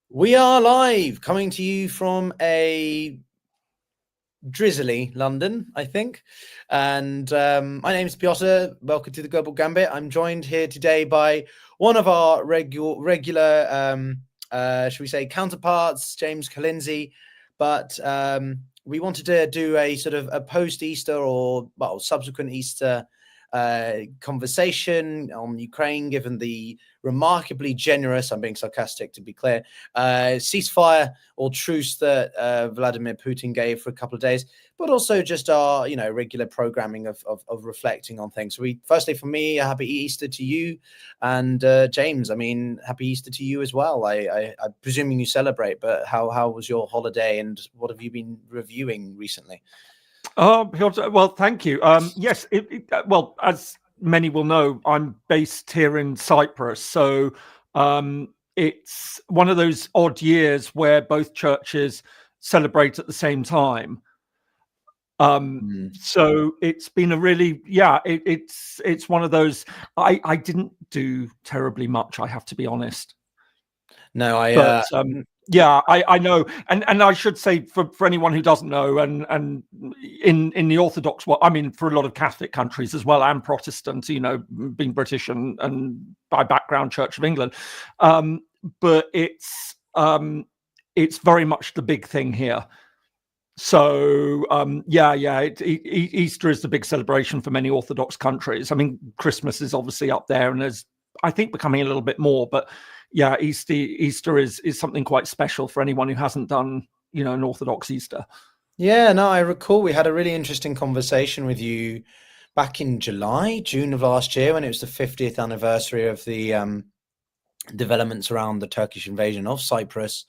We are live, coming to you from a drizzly London, I think. And my name's Piotr. Welcome to the Global Gambit. I'm joined here today by one of our regular, should we say, counterparts, James Ker Lindsay. But we wanted to do a sort of a post-Easter or subsequent Easter conversation on Ukraine, given the remarkably generous, I'm being sarcastic to be clear, ceasefire or truce that Vladimir Putin gave for a couple of days, but also just our, regular programming of reflecting on things. So firstly, for me, a happy Easter to you, and James, happy Easter to you as well. I'm presuming you celebrate, but how was your holiday and what have you been reviewing recently? Well, thank you. Yes, well, as many will know, I'm based here in Cyprus, so it's one of those odd years where both churches celebrate at the same time. So it's been a really, it's one of those. I didn't do terribly much, I have to be honest. No, Yeah, I know, and I should say for anyone who doesn't know, and in the Orthodox, for a lot of Catholic countries as well, and Protestant, being British and by background Church of England, but it's very much the big thing here. So Easter is the big celebration for many Orthodox countries. Christmas is obviously up there, and there's, I think, becoming a little bit more, but yeah, Easter is something quite special for anyone who hasn't done, an Orthodox Easter. Yeah, no, I recall we had a really interesting conversation with you back in June of last year, when it was the 50th anniversary of the developments around the Turkish invasion of Cyprus.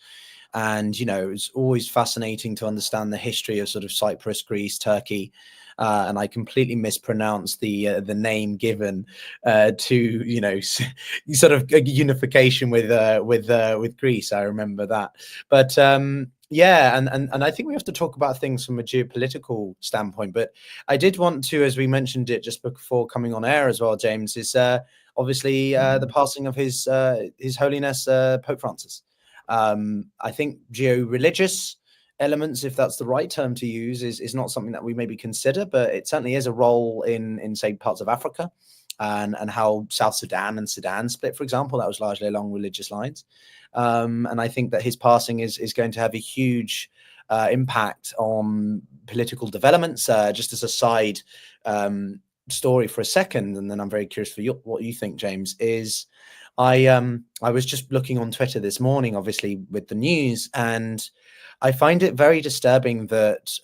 And, it's always fascinating to understand the history of sort of Cyprus, Greece, Turkey. And I completely mispronounced the name given to sort of a unification with Greece. I remember that, but and I think we have to talk about things from a geopolitical standpoint. But I did want to, as we mentioned it just before coming on air as well, James, is obviously the passing of His Holiness Pope Francis. I think geo-religious elements, if that's the right term to use, is not something that we maybe consider, but it certainly is a role in say parts of Africa, and how South Sudan and Sudan split, for example. That was largely along religious lines, and I think that his passing is going to have a huge impact on political developments. Just as a side story for a second, and then I'm very curious for what you think, James, is I was just looking on Twitter this morning, obviously with the news, and I find it very disturbing that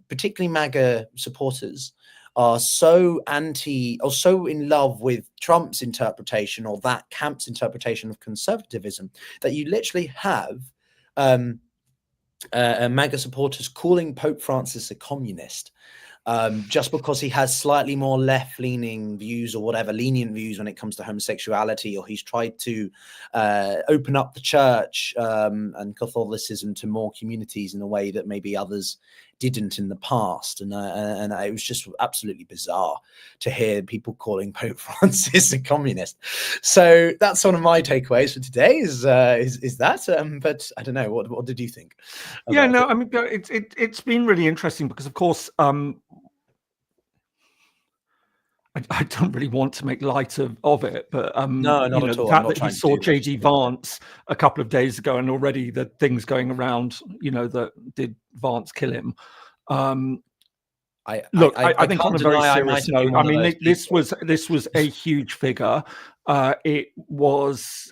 particularly MAGA supporters are so so in love with Trump's interpretation, or that camp's interpretation of conservatism, that you literally have MAGA supporters calling Pope Francis a communist. Just because he has slightly more left-leaning views, or whatever, lenient views when it comes to homosexuality, or he's tried to open up the church and Catholicism to more communities in a way that maybe others didn't in the past. And it was just absolutely bizarre to hear people calling Pope Francis a communist. So that's one of my takeaways for today is that. But I don't know, what did you think? It's been really interesting because, of course, I don't really want to make light of it, but no, not at all. The fact that he saw JD Vance a couple of days ago, and already the things going around, that did Vance kill him? I think on a very serious note, this was a huge figure. It was,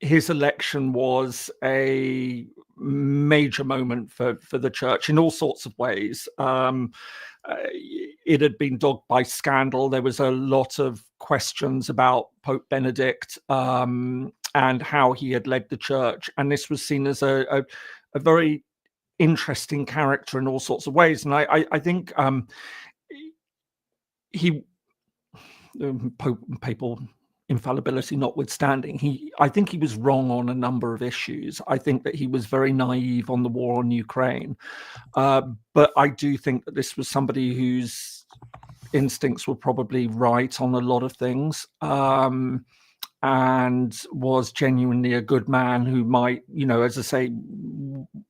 his election was a major moment for the church in all sorts of ways. It had been dogged by scandal. There was a lot of questions about Pope Benedict and how he had led the church, and this was seen as a very interesting character in all sorts of ways. And I think papal infallibility notwithstanding, I think he was wrong on a number of issues. I think that he was very naive on the war on Ukraine, but I do think that this was somebody whose instincts were probably right on a lot of things, and was genuinely a good man who might, as I say,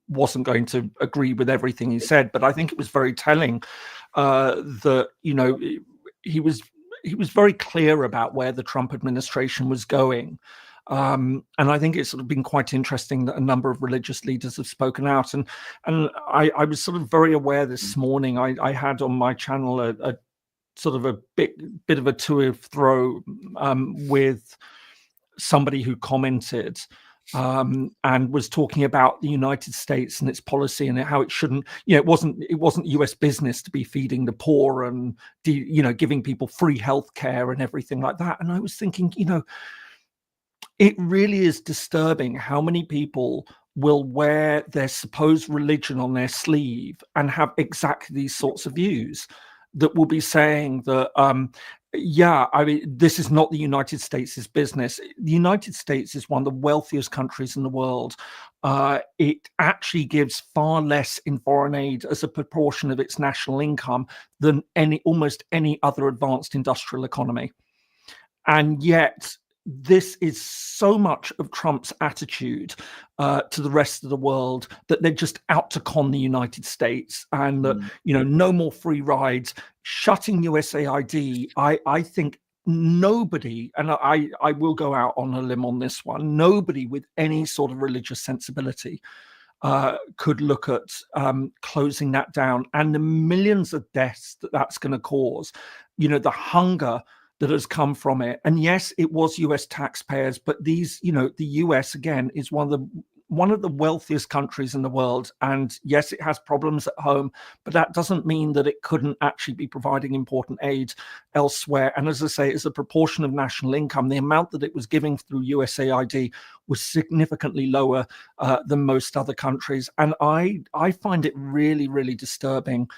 wasn't going to agree with everything he said. But I think it was very telling that, he was very clear about where the Trump administration was going. And I think it's sort of been quite interesting that a number of religious leaders have spoken out. And I was sort of very aware this morning. I had on my channel a sort of a bit of a to and fro with somebody who commented and was talking about the United States and its policy and how it shouldn't, it wasn't US business to be feeding the poor and, giving people free healthcare and everything like that. And I was thinking, it really is disturbing how many people will wear their supposed religion on their sleeve and have exactly these sorts of views that will be saying that, this is not the United States' business. The United States is one of the wealthiest countries in the world. It actually gives far less in foreign aid as a proportion of its national income than almost any other advanced industrial economy. And yet, this is so much of Trump's attitude to the rest of the world that they're just out to con the United States, and that, no more free rides, shutting USAID. I think nobody, and I will go out on a limb on this one, nobody with any sort of religious sensibility could look at closing that down, and the millions of deaths that's going to cause, the hunger that has come from it. And yes, it was US taxpayers, but these, the US again is one of the wealthiest countries in the world. And yes, it has problems at home, but that doesn't mean that it couldn't actually be providing important aid elsewhere. And as I say, as a proportion of national income, the amount that it was giving through USAID was significantly lower than most other countries. And I find it really, really disturbing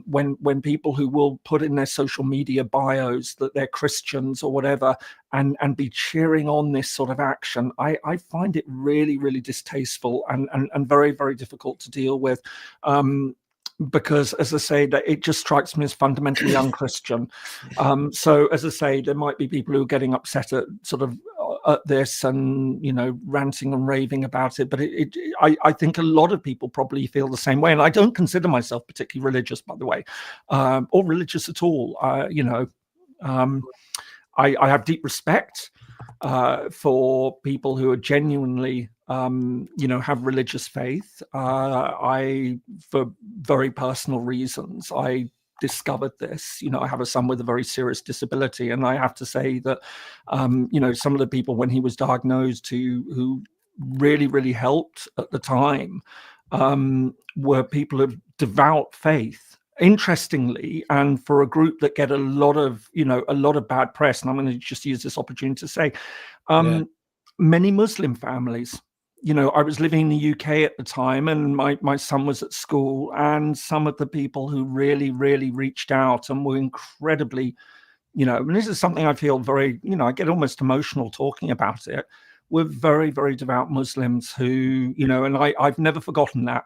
when people who will put in their social media bios that they're Christians or whatever and be cheering on this sort of action. I find it really, really distasteful and very, very difficult to deal with. Because, as I say, that it just strikes me as fundamentally unchristian. So, as I say, there might be people who are getting upset at sort of at this and, ranting and raving about it. But I think a lot of people probably feel the same way. And I don't consider myself particularly religious, by the way, or religious at all. I have deep respect for people who are genuinely, have religious faith. For very personal reasons, I discovered this. I have a son with a very serious disability, and I have to say that, some of the people when he was diagnosed who really, really helped at the time were people of devout faith. Interestingly, and for a group that get a lot of bad press, and I'm going to just use this opportunity to say, many Muslim families. I was living in the UK at the time, and my son was at school, and some of the people who really, really reached out and were incredibly, and this is something I feel very, I get almost emotional talking about it, were very, very devout Muslims who, and I've never forgotten that.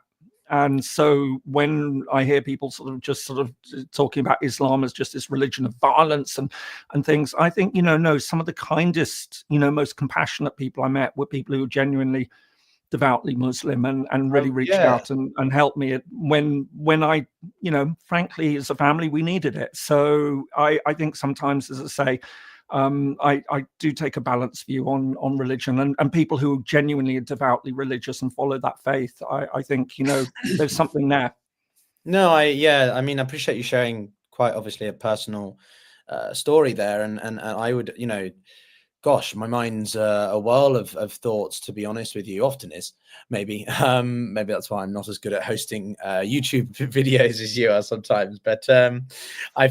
And so when I hear people sort of talking about Islam as just this religion of violence and things, I think, no, some of the kindest, most compassionate people I met were people who were genuinely devoutly Muslim and really reached out and helped me when I, frankly, as a family, we needed it. So I think sometimes, as I say, I do take a balanced view on religion and people who are genuinely devoutly religious and follow that faith. I think, there's something there. No, I appreciate you sharing quite obviously a personal story there. And I would, gosh, my mind's a whirl of thoughts, to be honest with you. Often is, maybe. Maybe that's why I'm not as good at hosting YouTube videos as you are sometimes. But I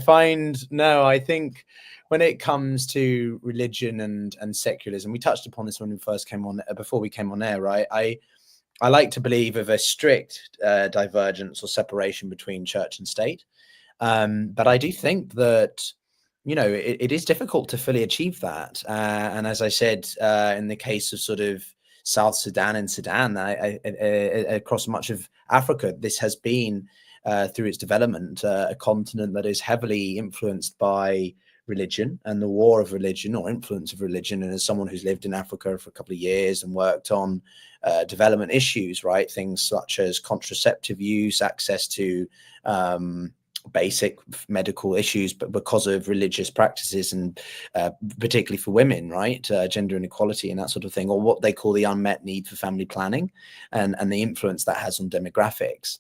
think when it comes to religion and secularism, we touched upon this when we first came on, before we came on air, right? I like to believe of a strict divergence or separation between church and state. But I do think that, it is difficult to fully achieve that. And as I said, in the case of sort of South Sudan and Sudan, across much of Africa, this has been, through its development, a continent that is heavily influenced by religion and the war of religion or influence of religion. And as someone who's lived in Africa for a couple of years and worked on development issues, right, things such as contraceptive use, access to basic medical issues, but because of religious practices and particularly for women, right, gender inequality and that sort of thing, or what they call the unmet need for family planning and the influence that has on demographics,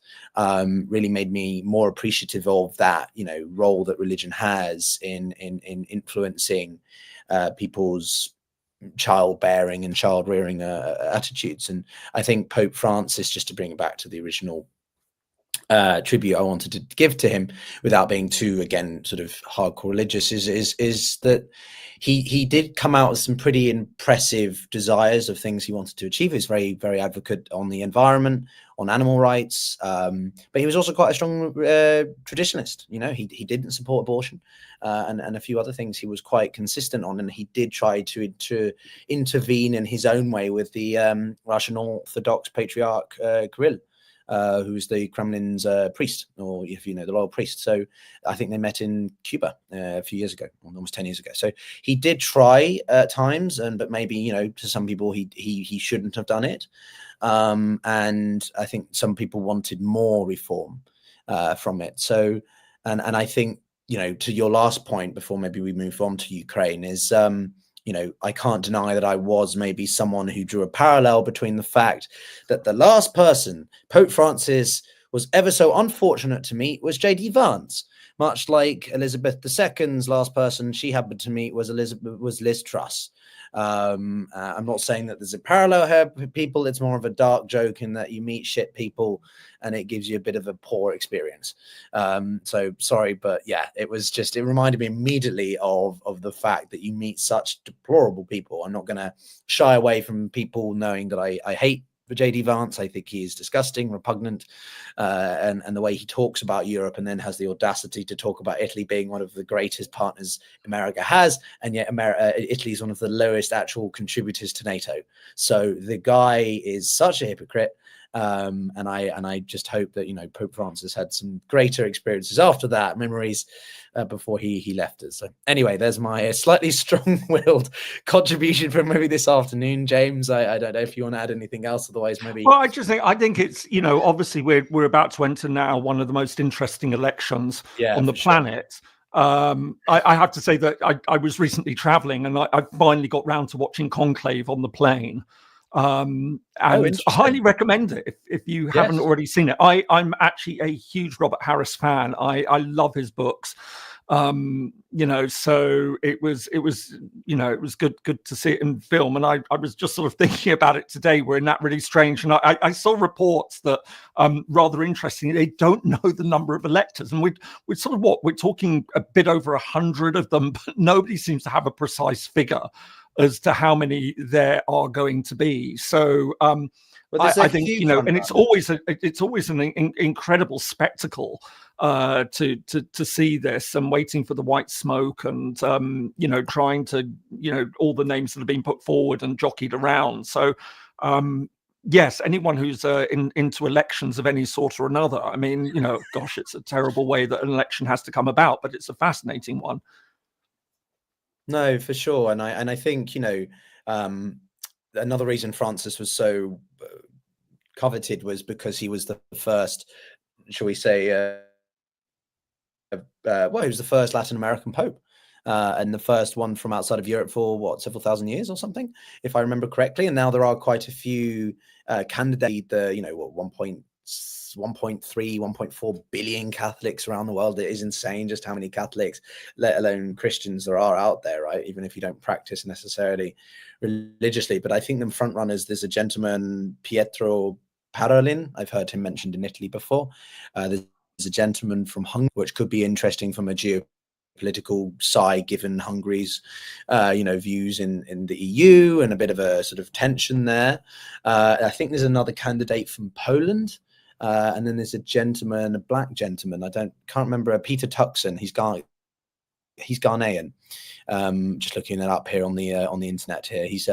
really made me more appreciative of that, you know, role that religion has in influencing people's childbearing and child rearing attitudes. And I think Pope Francis, just to bring it back to the original tribute I wanted to give to him without being too, again, sort of hardcore religious, is that he did come out with some pretty impressive desires of things he wanted to achieve. He was very, very advocate on the environment, on animal rights, but he was also quite a strong traditionalist. You know, he didn't support abortion and a few other things he was quite consistent on, and he did try to intervene in his own way with the Russian Orthodox Patriarch Kirill, who's the Kremlin's priest, or if you know, the royal priest. So I think they met in Cuba a few years ago, almost 10 years ago. So he did try at times, but maybe, you know, to some people he shouldn't have done it. And I think some people wanted more reform from it. So, and I think, you know, to your last point before maybe we move on to Ukraine is, you know, I can't deny that I was maybe someone who drew a parallel between the fact that the last person Pope Francis was ever so unfortunate to meet was JD Vance, much like Elizabeth II's last person she happened to meet was Liz Truss. I'm not saying that there's a parallel here, people. It's more of a dark joke in that you meet shit people and it gives you a bit of a poor experience. So sorry, but yeah, it reminded me immediately of the fact that you meet such deplorable people. I'm not going to shy away from people knowing that I hate JD Vance. I think he is disgusting, repugnant, and the way he talks about Europe and then has the audacity to talk about Italy being one of the greatest partners America has, and yet Italy is one of the lowest actual contributors to NATO. So the guy is such a hypocrite. And I just hope that, you know, Pope Francis had some greater experiences after that, memories before he left us. So anyway, there's my slightly strong-willed contribution from maybe this afternoon, James. I don't know if you want to add anything else, otherwise maybe. Well, I think it's, you know, obviously we're about to enter now one of the most interesting elections on the planet. Sure. I have to say that I was recently traveling and I finally got round to watching Conclave on the plane. And I highly recommend it if you haven't already seen it. I'm actually a huge Robert Harris fan. I love his books. You know, so it was you know, it was good to see it in film. And I was just sort of thinking about it today. We're in that really strange, and I saw reports that rather interesting, they don't know the number of electors, and we're sort of we're talking a bit over 100 of them, but nobody seems to have a precise figure as to how many there are going to be. So I think, you know, and it's always an incredible spectacle to see this, and waiting for the white smoke, and you know, trying to, you know, all the names that have been put forward and jockeyed around. So yes, anyone who's into elections of any sort or another, I mean, you know, gosh, it's a terrible way that an election has to come about, but it's a fascinating one. No, for sure. And I think, you know, another reason Francis was so coveted was because he was the first, shall we say, well, he was the first Latin American Pope, and the first one from outside of Europe for several thousand years or something, if I remember correctly. And now there are quite a few candidates, you know, 1.3, 1.4 billion Catholics around the world. It is insane just how many Catholics, let alone Christians, there are out there, right? Even if you don't practice necessarily religiously. But I think the front runners, there's a gentleman, Pietro Parolin. I've heard him mentioned in Italy before. There's a gentleman from Hungary, which could be interesting from a geopolitical side, given Hungary's, you know, views in the EU and a bit of a sort of tension there. I think there's another candidate from Poland. And then there's a gentleman, a black gentleman. Can't remember, Peter Tuxen. He's Ghanaian. Just looking it up here on the internet here. He's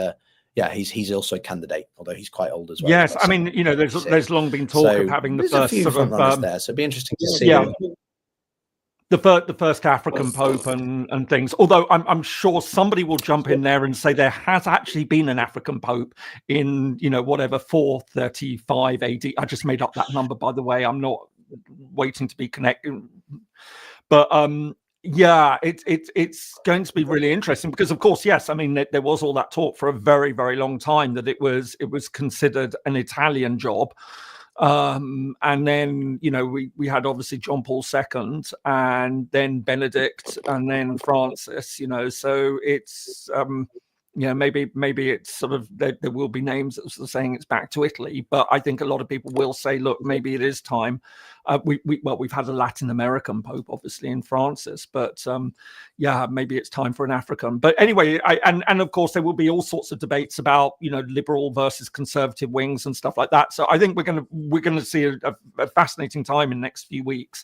also a candidate, although he's quite old as well. Yes, I mean, you know, there's long been talk of having the first sort of there, so it'd be interesting to see. the first African Pope and things. Although I'm sure somebody will jump in there and say there has actually been an African Pope in, you know, whatever, 435 AD. I just made up that number, by the way. I'm not waiting to be connected. But yeah, it's going to be really interesting because, of course, yes, I mean, there was all that talk for a very, very long time that it was considered an Italian job. And then, you know, we had obviously John Paul II and then Benedict and then Francis, you know, so it's, yeah, maybe it's sort of, there will be names that are saying it's back to Italy, but I think a lot of people will say, look, maybe it is time. We've had a Latin American Pope, obviously, in Francis, but yeah, maybe it's time for an African. But anyway, and of course there will be all sorts of debates about, you know, liberal versus conservative wings and stuff like that. So I think we're gonna see a fascinating time in the next few weeks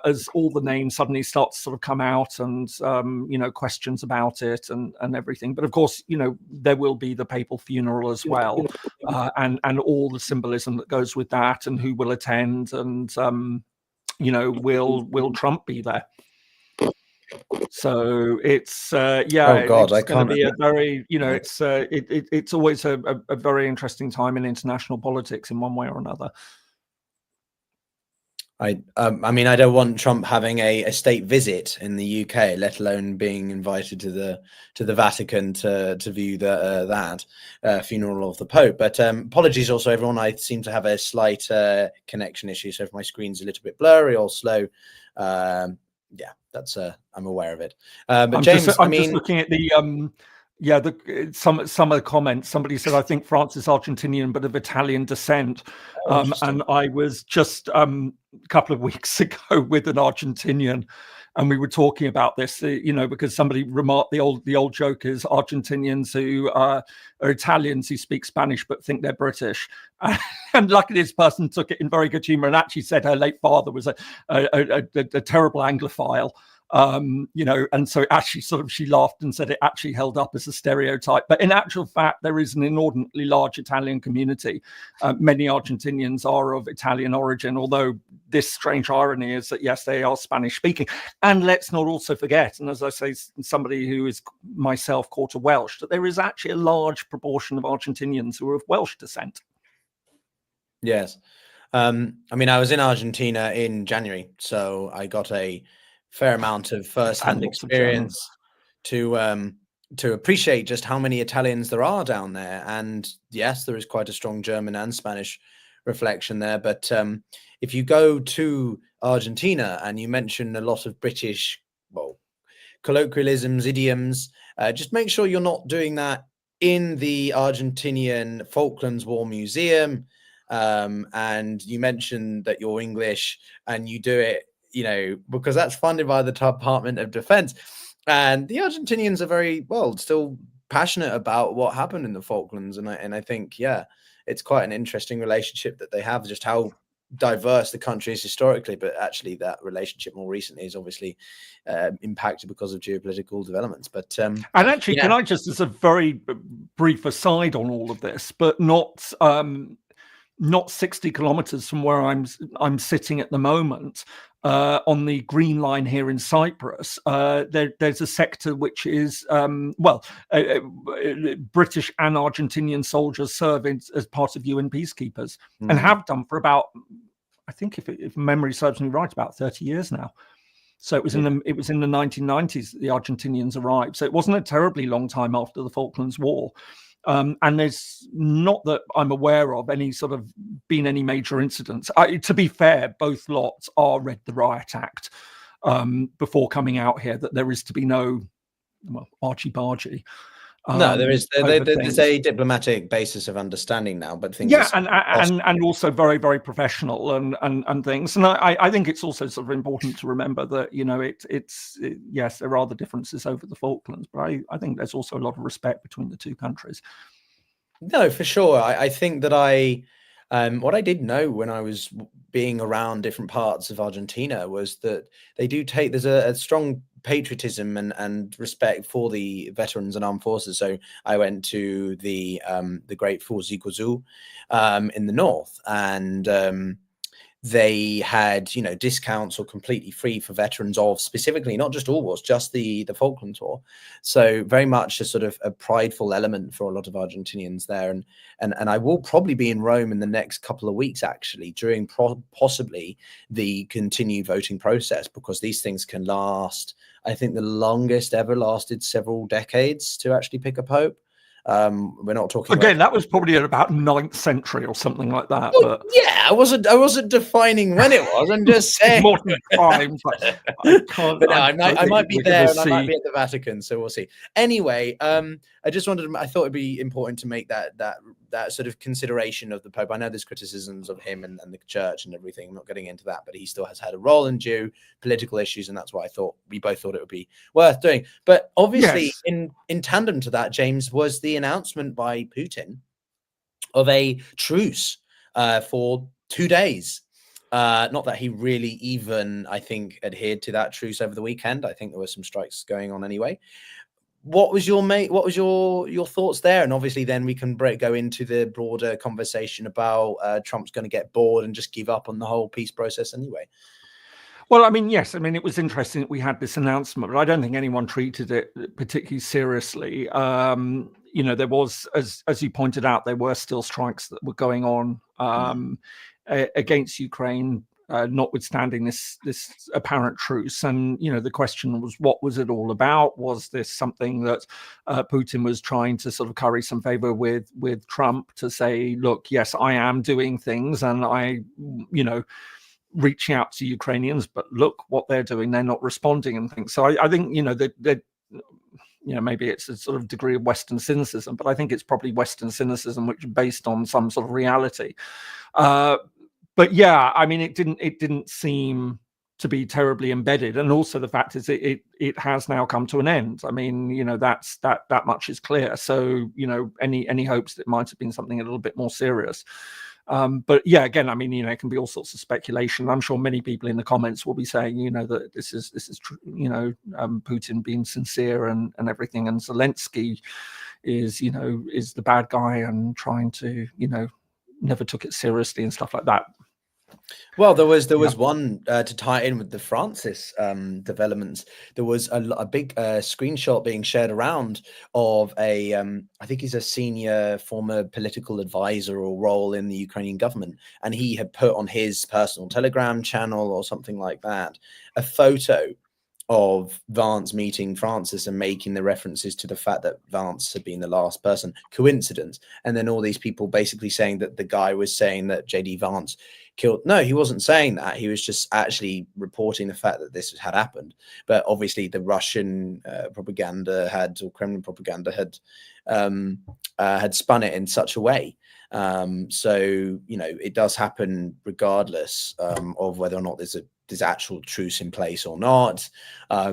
as all the names suddenly start to sort of come out and you know, questions about it and everything. But of course, you know, there will be the papal funeral as well, and all the symbolism that goes with that, and who will attend, and you know, will Trump be there? So it's yeah, Oh God, it's going to be a very, you know, it's always a very interesting time in international politics in one way or another. I mean, I don't want Trump having a state visit in the UK, let alone being invited to the Vatican to view that funeral of the Pope. But apologies also, everyone. I seem to have a slight connection issue, so if my screen's a little bit blurry or slow, yeah, that's I'm aware of it. But I'm James, I'm just looking at the yeah, some of the comments. Somebody said, I think France is Argentinian, but of Italian descent. And I was just a couple of weeks ago with an Argentinian, and we were talking about this, you know, because somebody remarked the old joke is Argentinians who are Italians who speak Spanish but think they're British. And luckily this person took it in very good humor and actually said her late father was a terrible Anglophile. You know, and so actually sort of she laughed and said it actually held up as a stereotype. But in actual fact, there is an inordinately large Italian community. Many Argentinians are of Italian origin, although this strange irony is that, yes, they are Spanish speaking. And let's not also forget, and as I say, somebody who is myself quarter Welsh, that there is actually a large proportion of Argentinians who are of Welsh descent. Yes. I mean, I was in Argentina in January, so I got a fair amount of first-hand experience to appreciate just how many Italians there are down there. And yes, there is quite a strong German and Spanish reflection there. But if you go to Argentina and you mention a lot of British, well, colloquialisms, idioms, just make sure you're not doing that in the Argentinian Falklands War Museum. And you mentioned that you're English and you do it, you know, because that's funded by the Department of Defense. And the Argentinians are very, well, still passionate about what happened in the Falklands. And I think, yeah, it's quite an interesting relationship that they have, just how diverse the country is historically. But actually that relationship more recently is obviously impacted because of geopolitical developments. But and actually, yeah. Can I just, as a very brief aside on all of this, but not 60 kilometers from where I'm sitting at the moment, on the Green Line here in Cyprus, there's a sector which is, British and Argentinian soldiers serve as part of UN peacekeepers and have done for about, I think if memory serves me right, about 30 years now. So it was in the 1990s that the Argentinians arrived. So it wasn't a terribly long time after the Falklands War. And there's not that I'm aware of any major incidents. To be fair, both lots are read the Riot Act before coming out here, that there is to be no, well, argy-bargy. No, there's a diplomatic basis of understanding now, but things, yeah, and also very, very professional and things. And I think it's also sort of important to remember that, you know, yes, there are the differences over the Falklands, but I think there's also a lot of respect between the two countries. No, for sure. I think that what I did know when I was being around different parts of Argentina was that they do there's a strong patriotism and respect for the veterans and armed forces. So I went to the Great Falls Iguazu in the north, and they had, discounts or completely free for veterans of specifically not just all wars, just the Falklands War. So very much a sort of a prideful element for a lot of Argentinians there. And I will probably be in Rome in the next couple of weeks, actually, during possibly the continued voting process, because these things can last. I think the longest ever lasted several decades to actually pick a pope. We're not talking again. That was probably at about 9th century or something like that. Well, but yeah, I wasn't defining when it was. I'm just saying modern times. I can't. But no, I might be there, and I might be at the Vatican, so we'll see. Anyway, I just wanted. I thought it'd be important to make that sort of consideration of the Pope. I know there's criticisms of him and the Church and everything. I'm not getting into that, but he still has had a role in geopolitical issues, and that's why we both thought it would be worth doing. But obviously, yes, in tandem to that, James, was the announcement by Putin of a truce for 2 days. Not that he really even, I think, adhered to that truce over the weekend. I think there were some strikes going on anyway. What was your thoughts there? And obviously then we can go into the broader conversation about Trump's going to get bored and just give up on the whole peace process anyway. Well, I mean, yes. I mean, it was interesting that we had this announcement, but I don't think anyone treated it particularly seriously. There was, as you pointed out, there were still strikes that were going on against Ukraine, notwithstanding this apparent truce. And, the question was, what was it all about? Was this something that Putin was trying to sort of curry some favor with Trump to say, look, yes, I am doing things and I, reaching out to Ukrainians, but look what they're doing, they're not responding and things. So I think, maybe it's a sort of degree of Western cynicism, but I think it's probably Western cynicism which is based on some sort of reality. But yeah, I mean, it didn't seem to be terribly embedded, and also the fact is it has now come to an end. I mean, that much is clear. So any hopes that it might have been something a little bit more serious. But yeah, again, I mean, it can be all sorts of speculation. I'm sure many people in the comments will be saying, that this is true, Putin being sincere and everything, and Zelensky is the bad guy and trying to, never took it seriously and stuff like that. Well, there was one to tie in with the Francis developments. There was a big screenshot being shared around of I think he's a senior former political advisor or role in the Ukrainian government, and he had put on his personal Telegram channel or something like that a photo of Vance meeting Francis and making the references to the fact that Vance had been the last person. Coincidence. And then all these people basically saying that the guy was saying that JD Vance killed. No, he wasn't saying that. He was just actually reporting the fact that this had happened. But obviously the Russian propaganda or Kremlin propaganda had spun it in such a way. So, it does happen regardless of whether or not there's actual truce in place or not. I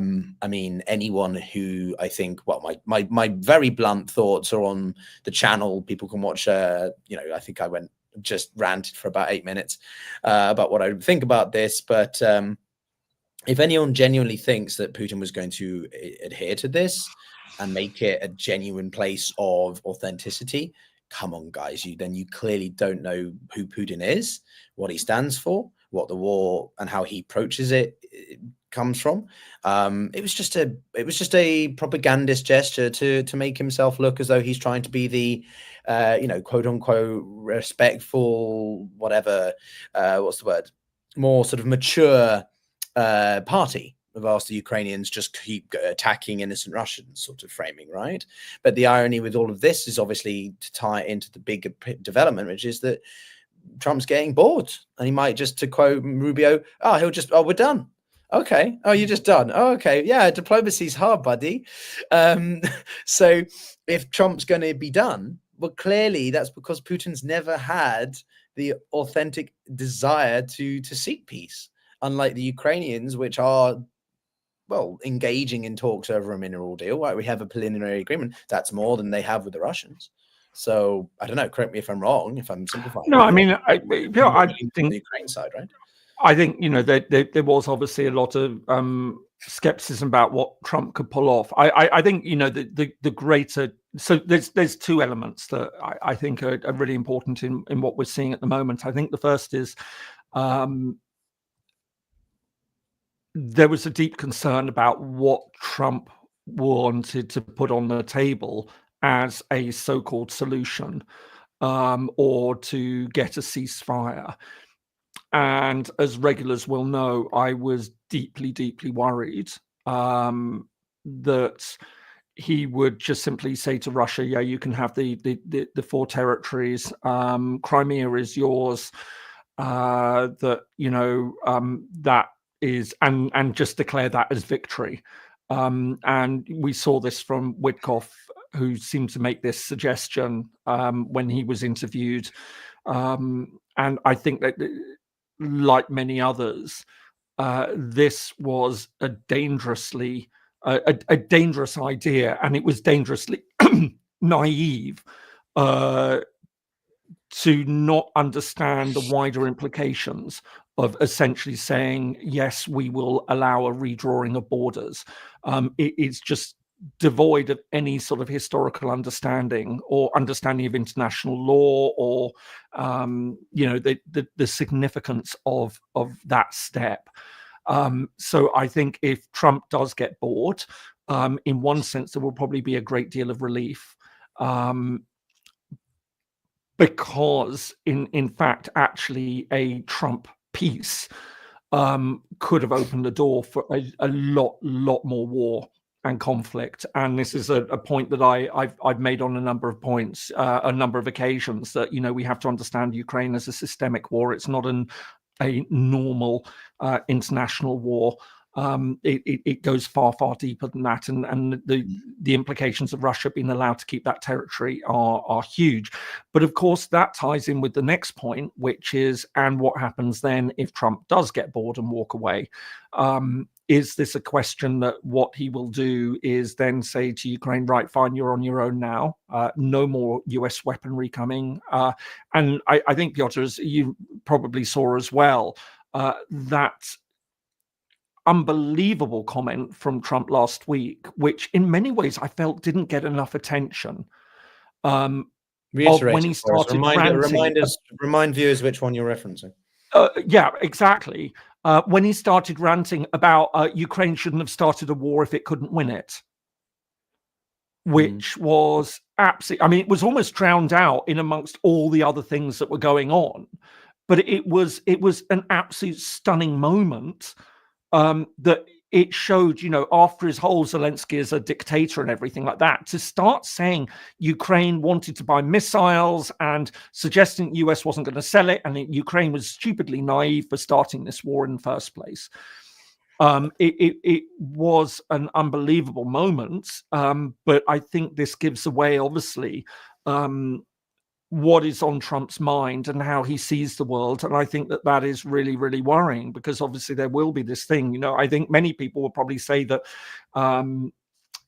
mean, anyone who I think, well, my very blunt thoughts are on the channel. People can watch, I think I just ranted for about 8 minutes about what I think about this. But if anyone genuinely thinks that Putin was going to adhere to this and make it a genuine place of authenticity, come on, guys, you clearly don't know who Putin is, what he stands for, what the war and how he approaches it comes from. It was just a propagandist gesture to make himself look as though he's trying to be the quote unquote respectful, whatever, what's the word, more sort of mature party, whilst the Ukrainians just keep attacking innocent Russians, sort of framing, right? But the irony with all of this is obviously to tie it into the bigger development, which is that Trump's getting bored, and he might just, to quote Rubio, we're done. Okay. Oh, you're just done. Oh, okay. Yeah, diplomacy's hard, buddy. So if Trump's going to be done, well, clearly that's because Putin's never had the authentic desire to seek peace, unlike the Ukrainians, which are, well, engaging in talks over a mineral deal. Right? We have a preliminary agreement. That's more than they have with the Russians. So I don't know. Correct me if I'm wrong. If I'm simplifying. No, I mean, I think the Ukraine side, right? I think there was obviously a lot of skepticism about what Trump could pull off. I think the greater. So there's two elements that I think are really important in what we're seeing at the moment. I think the first is there was a deep concern about what Trump wanted to put on the table as a so-called solution, or to get a ceasefire. And as regulars will know, I was deeply, deeply worried that he would just simply say to Russia, yeah, you can have the 4 territories. Crimea is yours. That, that is, and just declare that as victory. And we saw this from Witkoff, who seemed to make this suggestion when he was interviewed. And I think that, like many others, this was a dangerous idea, and it was dangerously naive to not understand the wider implications of essentially saying, yes, we will allow a redrawing of borders. It's just devoid of any sort of historical understanding or understanding of international law, or the significance of that step. So I think if Trump does get bored, in one sense there will probably be a great deal of relief, because in fact actually a Trump peace could have opened the door for a lot more war and conflict. And this is a point that I've made on a number of points, a number of occasions, that we have to understand Ukraine as a systemic war. It's not a normal international war. It goes far deeper than that, and the implications of Russia being allowed to keep that territory are huge. But of course, that ties in with the next point, which is, and what happens then if Trump does get bored and walk away? Is this a question that what he will do is then say to Ukraine, right, fine, you're on your own now, no more US weaponry coming? And I think, Piotr, as you probably saw as well, that unbelievable comment from Trump last week, which in many ways I felt didn't get enough attention. Reiterate when he started ranting, remind viewers which one you're referencing. Yeah, exactly. When he started ranting about Ukraine shouldn't have started a war if it couldn't win it, which was absolutely, I mean, it was almost drowned out in amongst all the other things that were going on. But it was an absolute stunning moment, that it showed, after his whole Zelensky as a dictator and everything like that, to start saying Ukraine wanted to buy missiles and suggesting the US wasn't going to sell it, and Ukraine was stupidly naive for starting this war in the first place. It was an unbelievable moment, but I think this gives away, obviously, what is on Trump's mind and how he sees the world. And I think that is really, really worrying, because obviously there will be this thing, I think many people will probably say that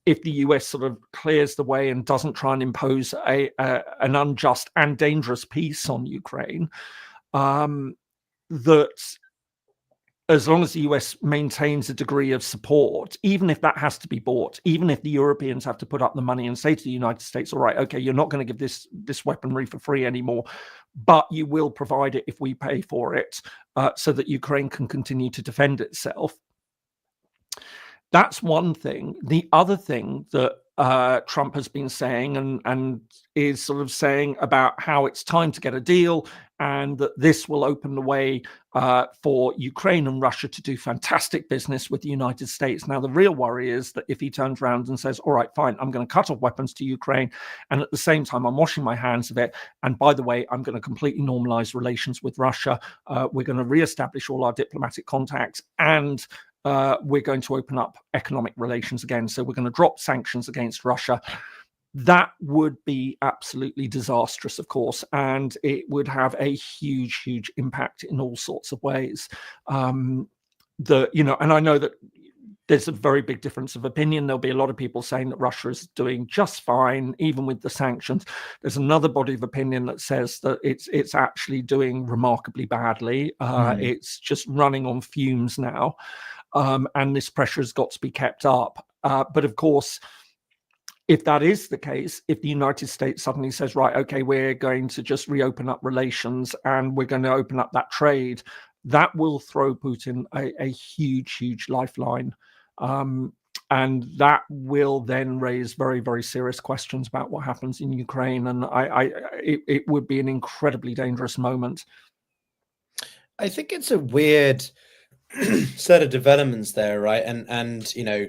if the US sort of clears the way and doesn't try and impose an unjust and dangerous peace on Ukraine, that as long as the US maintains a degree of support, even if that has to be bought, even if the Europeans have to put up the money and say to the United States, all right, okay, you're not going to give this weaponry for free anymore, but you will provide it if we pay for it, so that Ukraine can continue to defend itself. That's one thing. The other thing that Trump has been saying and is sort of saying about how it's time to get a deal, and that this will open the way for Ukraine and Russia to do fantastic business with the United States. Now, the real worry is that if he turns around and says, all right, fine, I'm going to cut off weapons to Ukraine, and at the same time, I'm washing my hands of it, and by the way, I'm going to completely normalize relations with Russia. We're going to reestablish all our diplomatic contacts, and we're going to open up economic relations again. So we're going to drop sanctions against Russia. That would be absolutely disastrous, of course, and it would have a huge impact in all sorts of ways. And I know that there's a very big difference of opinion. There'll be a lot of people saying that Russia is doing just fine, even with the sanctions. There's another body of opinion that says that it's actually doing remarkably badly. It's just running on fumes now, and this pressure has got to be kept up. But of course, if that is the case, if the United States suddenly says, right, okay, we're going to just reopen up relations and we're going to open up that trade that will throw Putin a huge lifeline. And that will then raise very, very serious questions about what happens in Ukraine. And it would be an incredibly dangerous moment. I think it's a weird set of developments there, right? And you know,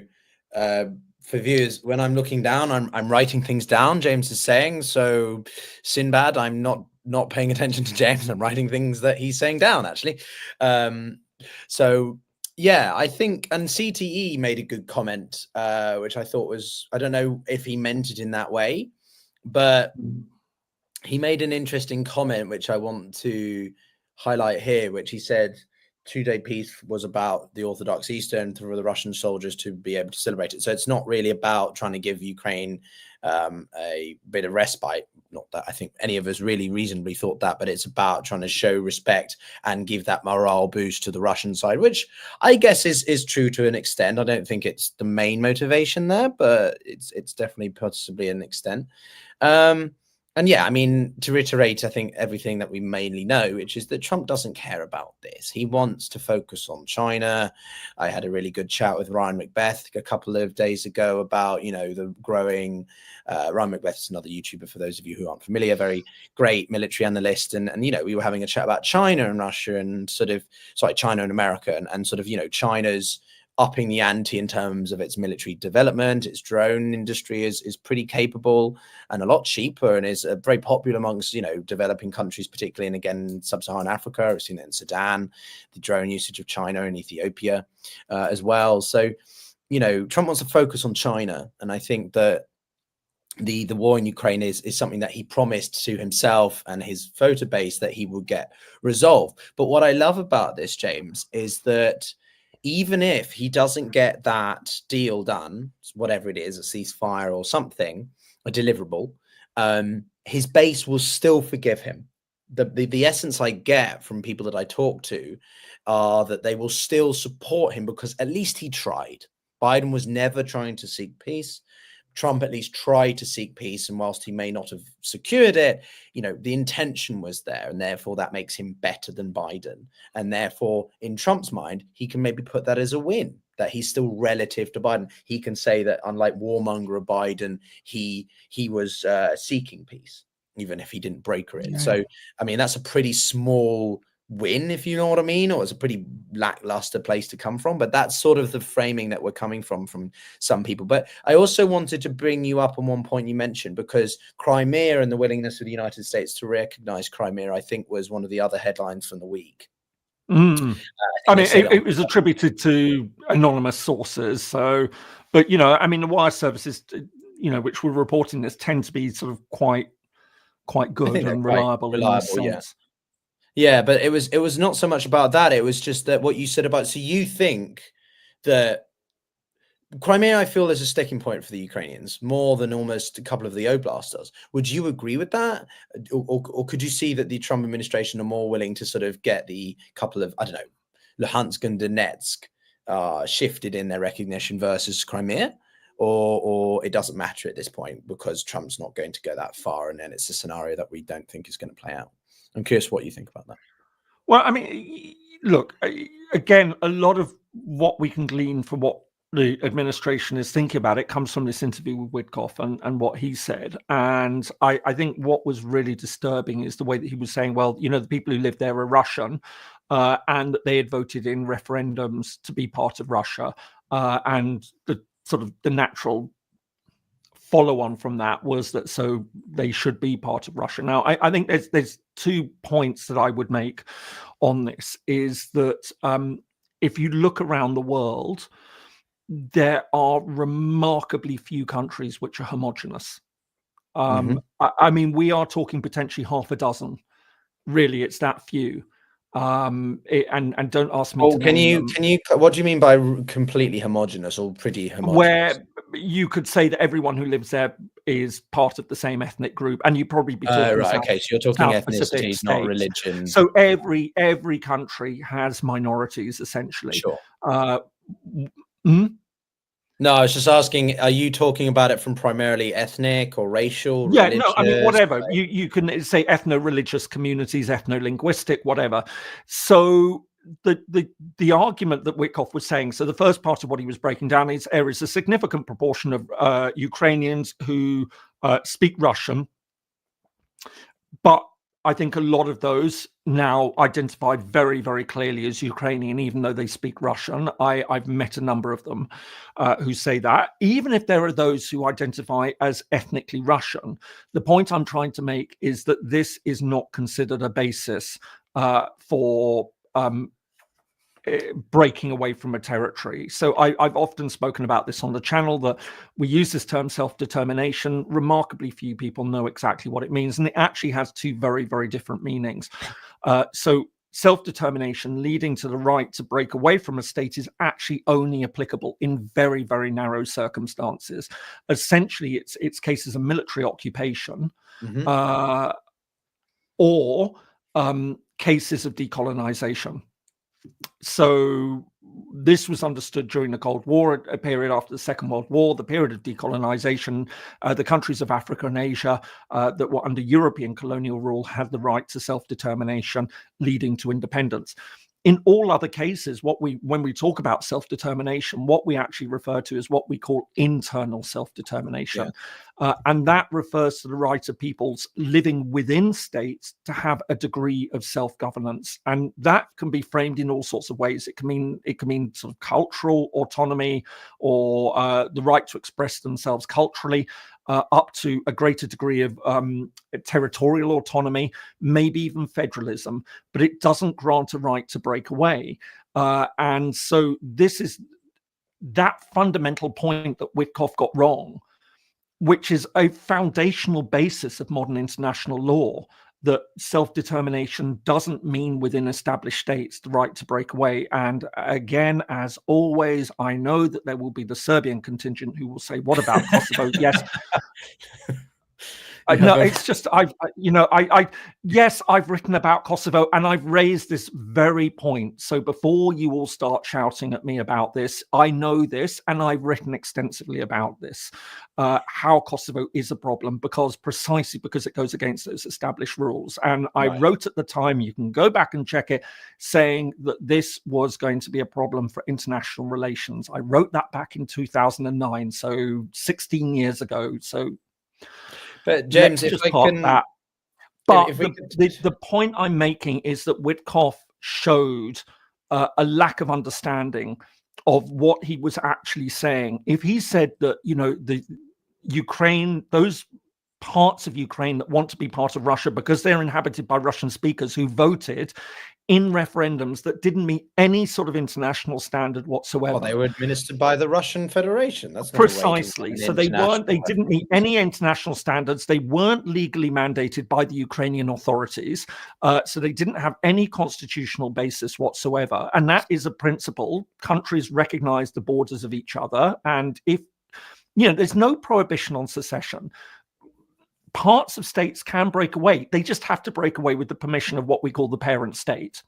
for viewers, when I'm looking down, I'm writing things down. James is saying, so Sinbad, I'm not paying attention to James. I'm writing things that he's saying down, actually. So yeah, I think, and CTE made a good comment, which I thought was, I don't know if he meant it in that way, but he made an interesting comment, which I want to highlight here, which he said, 2-day peace was about the Orthodox Easter and for the Russian soldiers to be able to celebrate it. So it's not really about trying to give Ukraine a bit of respite. Not that I think any of us really reasonably thought that, but it's about trying to show respect and give that morale boost to the Russian side, which I guess is true to an extent. I don't think it's the main motivation there, but it's definitely possibly an extent. And yeah, I mean, to reiterate, I think everything that we mainly know, which is that Trump doesn't care about this. He wants to focus on China. I had a really good chat with Ryan Macbeth a couple of days ago about, you know, the growing, Ryan Macbeth is another YouTuber, for those of you who aren't familiar, very great military analyst. And, you know, we were having a chat about China and Russia and sort of, sorry, China and America and sort of, you know, China's upping the ante in terms of its military development. Its drone industry is pretty capable and a lot cheaper, and is very popular amongst, you know, developing countries, particularly, and again, sub-Saharan Africa. I've seen it in Sudan, the drone usage of China and Ethiopia as well. So, you know, Trump wants to focus on China, and I think that the war in Ukraine is something that he promised to himself and his voter base that he would get resolved. But what I love about this, James, is that even if he doesn't get that deal done, whatever it is, a ceasefire or something, a deliverable, his base will still forgive him. The essence I get from people that I talk to are that they will still support him because at least he tried. Biden was never trying to seek peace. Trump at least tried to seek peace, and whilst he may not have secured it, you know, the intention was there, and therefore that makes him better than Biden. And therefore, in Trump's mind, he can maybe put that as a win, that he's still relative to Biden. He can say that, unlike warmonger Biden, he was seeking peace, even if he didn't broker it. Yeah. So, I mean, that's a pretty small win, if you know what I mean, or it's a pretty lackluster place to come from, but that's sort of the framing that we're coming from some people. But I also wanted to bring you up on one point you mentioned, because Crimea and the willingness of the United States to recognize Crimea, I think, was one of the other headlines from the week. I mean, it was attributed to anonymous sources. So, but, you know, I mean, the wire services, you know, which were reporting this tend to be sort of quite good and reliable in this sense. Yeah. Yeah, but it was not so much about that. It was just that what you said about, so you think that Crimea, I feel, is a sticking point for the Ukrainians more than almost a couple of the Oblast does. Would you agree with that? Or could you see that the Trump administration are more willing to sort of get the couple of, I don't know, Luhansk and Donetsk shifted in their recognition versus Crimea? Or it doesn't matter at this point because Trump's not going to go that far, and then it's a scenario that we don't think is going to play out? I'm curious what you think about that. Well, I mean, look, again, a lot of what we can glean from what the administration is thinking about it comes from this interview with Witkoff and what he said. And I think what was really disturbing is the way that he was saying, well, you know, the people who live there are Russian, and that they had voted in referendums to be part of Russia. And the sort of the natural follow on from that was that so they should be part of Russia. Now, I think there's 2 points that I would make on this, is that if you look around the world, there are remarkably few countries which are homogenous. I mean, we are talking potentially half a dozen. Really, it's that few. And don't ask me. Well, can you? What do you mean by completely homogenous or pretty homogenous? Where you could say that everyone who lives there is part of the same ethnic group, and you probably be talking. Right. Okay. So you're talking ethnicities, not religion. So every country has minorities, essentially. Sure. No, I was just asking, are you talking about it from primarily ethnic or racial? Yeah, no, I mean, whatever. You can say ethno-religious communities, ethno-linguistic, whatever. So the argument that Witkoff was saying, so the first part of what he was breaking down is there is a significant proportion of Ukrainians who speak Russian, but I think a lot of those now identified very, very clearly as Ukrainian, even though they speak Russian. I've met a number of them who say that. Even if there are those who identify as ethnically Russian, the point I'm trying to make is that this is not considered a basis for breaking away from a territory. So I've often spoken about this on the channel, that we use this term self-determination. Remarkably few people know exactly what it means, and it actually has two very, very different meanings. So self-determination leading to the right to break away from a state is actually only applicable in very, very narrow circumstances. Essentially, it's cases of military occupation, or cases of decolonization. So this was understood during the Cold War, a period after the Second World War, the period of decolonization. The countries of Africa and Asia that were under European colonial rule had the right to self-determination, leading to independence. In all other cases, when we talk about self-determination, what we actually refer to is what we call internal self-determination. And that refers to the right of peoples living within states to have a degree of self-governance. And that can be framed in all sorts of ways. It can mean sort of cultural autonomy, or the right to express themselves culturally, up to a greater degree of territorial autonomy, maybe even federalism, but it doesn't grant a right to break away. And so this is that fundamental point that Witkoff got wrong, which is a foundational basis of modern international law, that self-determination doesn't mean within established states the right to break away. And again, as always, I know that there will be the Serbian contingent who will say, what about Kosovo? Yes. No, it's just yes, I've written about Kosovo and I've raised this very point. So before you all start shouting at me about this, I know this, and I've written extensively about this, how Kosovo is a problem, precisely because it goes against those established rules. And I wrote at the time, you can go back and check it, saying that this was going to be a problem for international relations. I wrote that back in 2009, so 16 years ago. So. But James, if I can, that. But the point I'm making is that Witkoff showed a lack of understanding of what he was actually saying. If he said that, the Ukraine, those parts of Ukraine that want to be part of Russia because they're inhabited by Russian speakers who voted in referendums that didn't meet any sort of international standard whatsoever. Well, they were administered by the Russian Federation. That's precisely. So they didn't meet any international standards. They weren't legally mandated by the Ukrainian authorities. So they didn't have any constitutional basis whatsoever. And that is a principle. Countries recognize the borders of each other. And if, there's no prohibition on secession. Parts of states can break away. They just have to break away with the permission of what we call the parent state.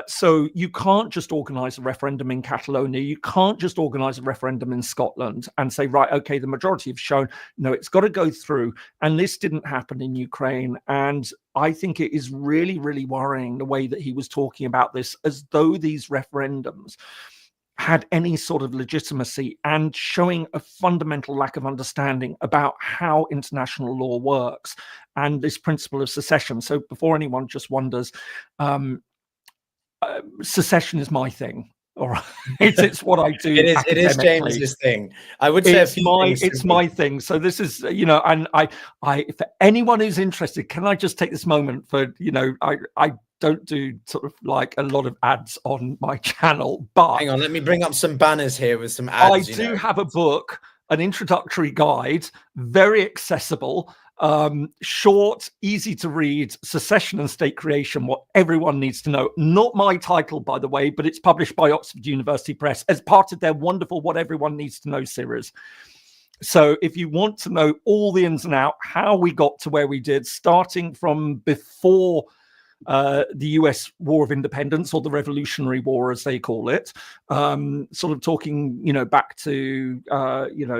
So you can't just organize a referendum in Catalonia. You can't just organize a referendum in Scotland and say, right, okay, the majority have shown, no, it's got to go through. And this didn't happen in Ukraine. And I think it is really, really worrying the way that he was talking about this, as though these referendums had any sort of legitimacy, and showing a fundamental lack of understanding about how international law works and this principle of secession. So before anyone just wonders, secession is my thing. All right, it's what I do. It is James's thing. I would say it's my thing. So this is, and I, for anyone who's interested, can I just take this moment for, I don't do sort of like a lot of ads on my channel, but hang on, let me bring up some banners here with some ads. I do have a book, an introductory guide, very accessible, short, easy to read, Secession and State Creation, what everyone needs to know. Not my title, by the way, but it's published by Oxford University Press as part of their wonderful What Everyone Needs to Know series. So if you want to know all the ins and outs, how we got to where we did, starting from before the US War of Independence, or the Revolutionary War, as they call it, sort of talking, back to,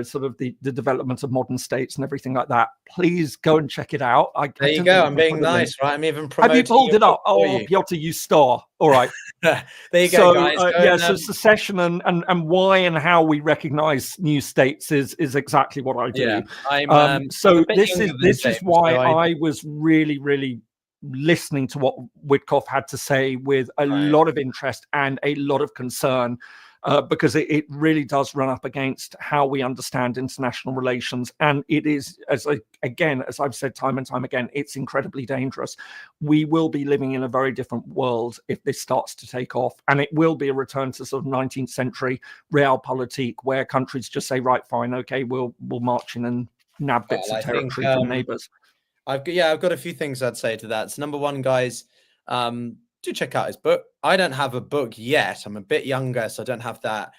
sort of the development of modern states and everything like that. Please go and check it out. There you go. I'm being nice, right? I'm even promoting. Have you pulled it up? Oh, Piotr, you star. All right. There you go, guys. So secession and why and how we recognize new states is exactly what I do. Yeah, so this is why I was really, really listening to what Witkoff had to say with a lot of interest and a lot of concern, because it really does run up against how we understand international relations. And it is, as I've said time and time again, it's incredibly dangerous. We will be living in a very different world if this starts to take off. And it will be a return to sort of 19th century realpolitik, where countries just say, right, fine, okay, we'll march in and nab bits of territory from neighbors. I've got a few things I'd say to that. So number one, guys, do check out his book. I don't have a book yet. I'm a bit younger, so I don't have that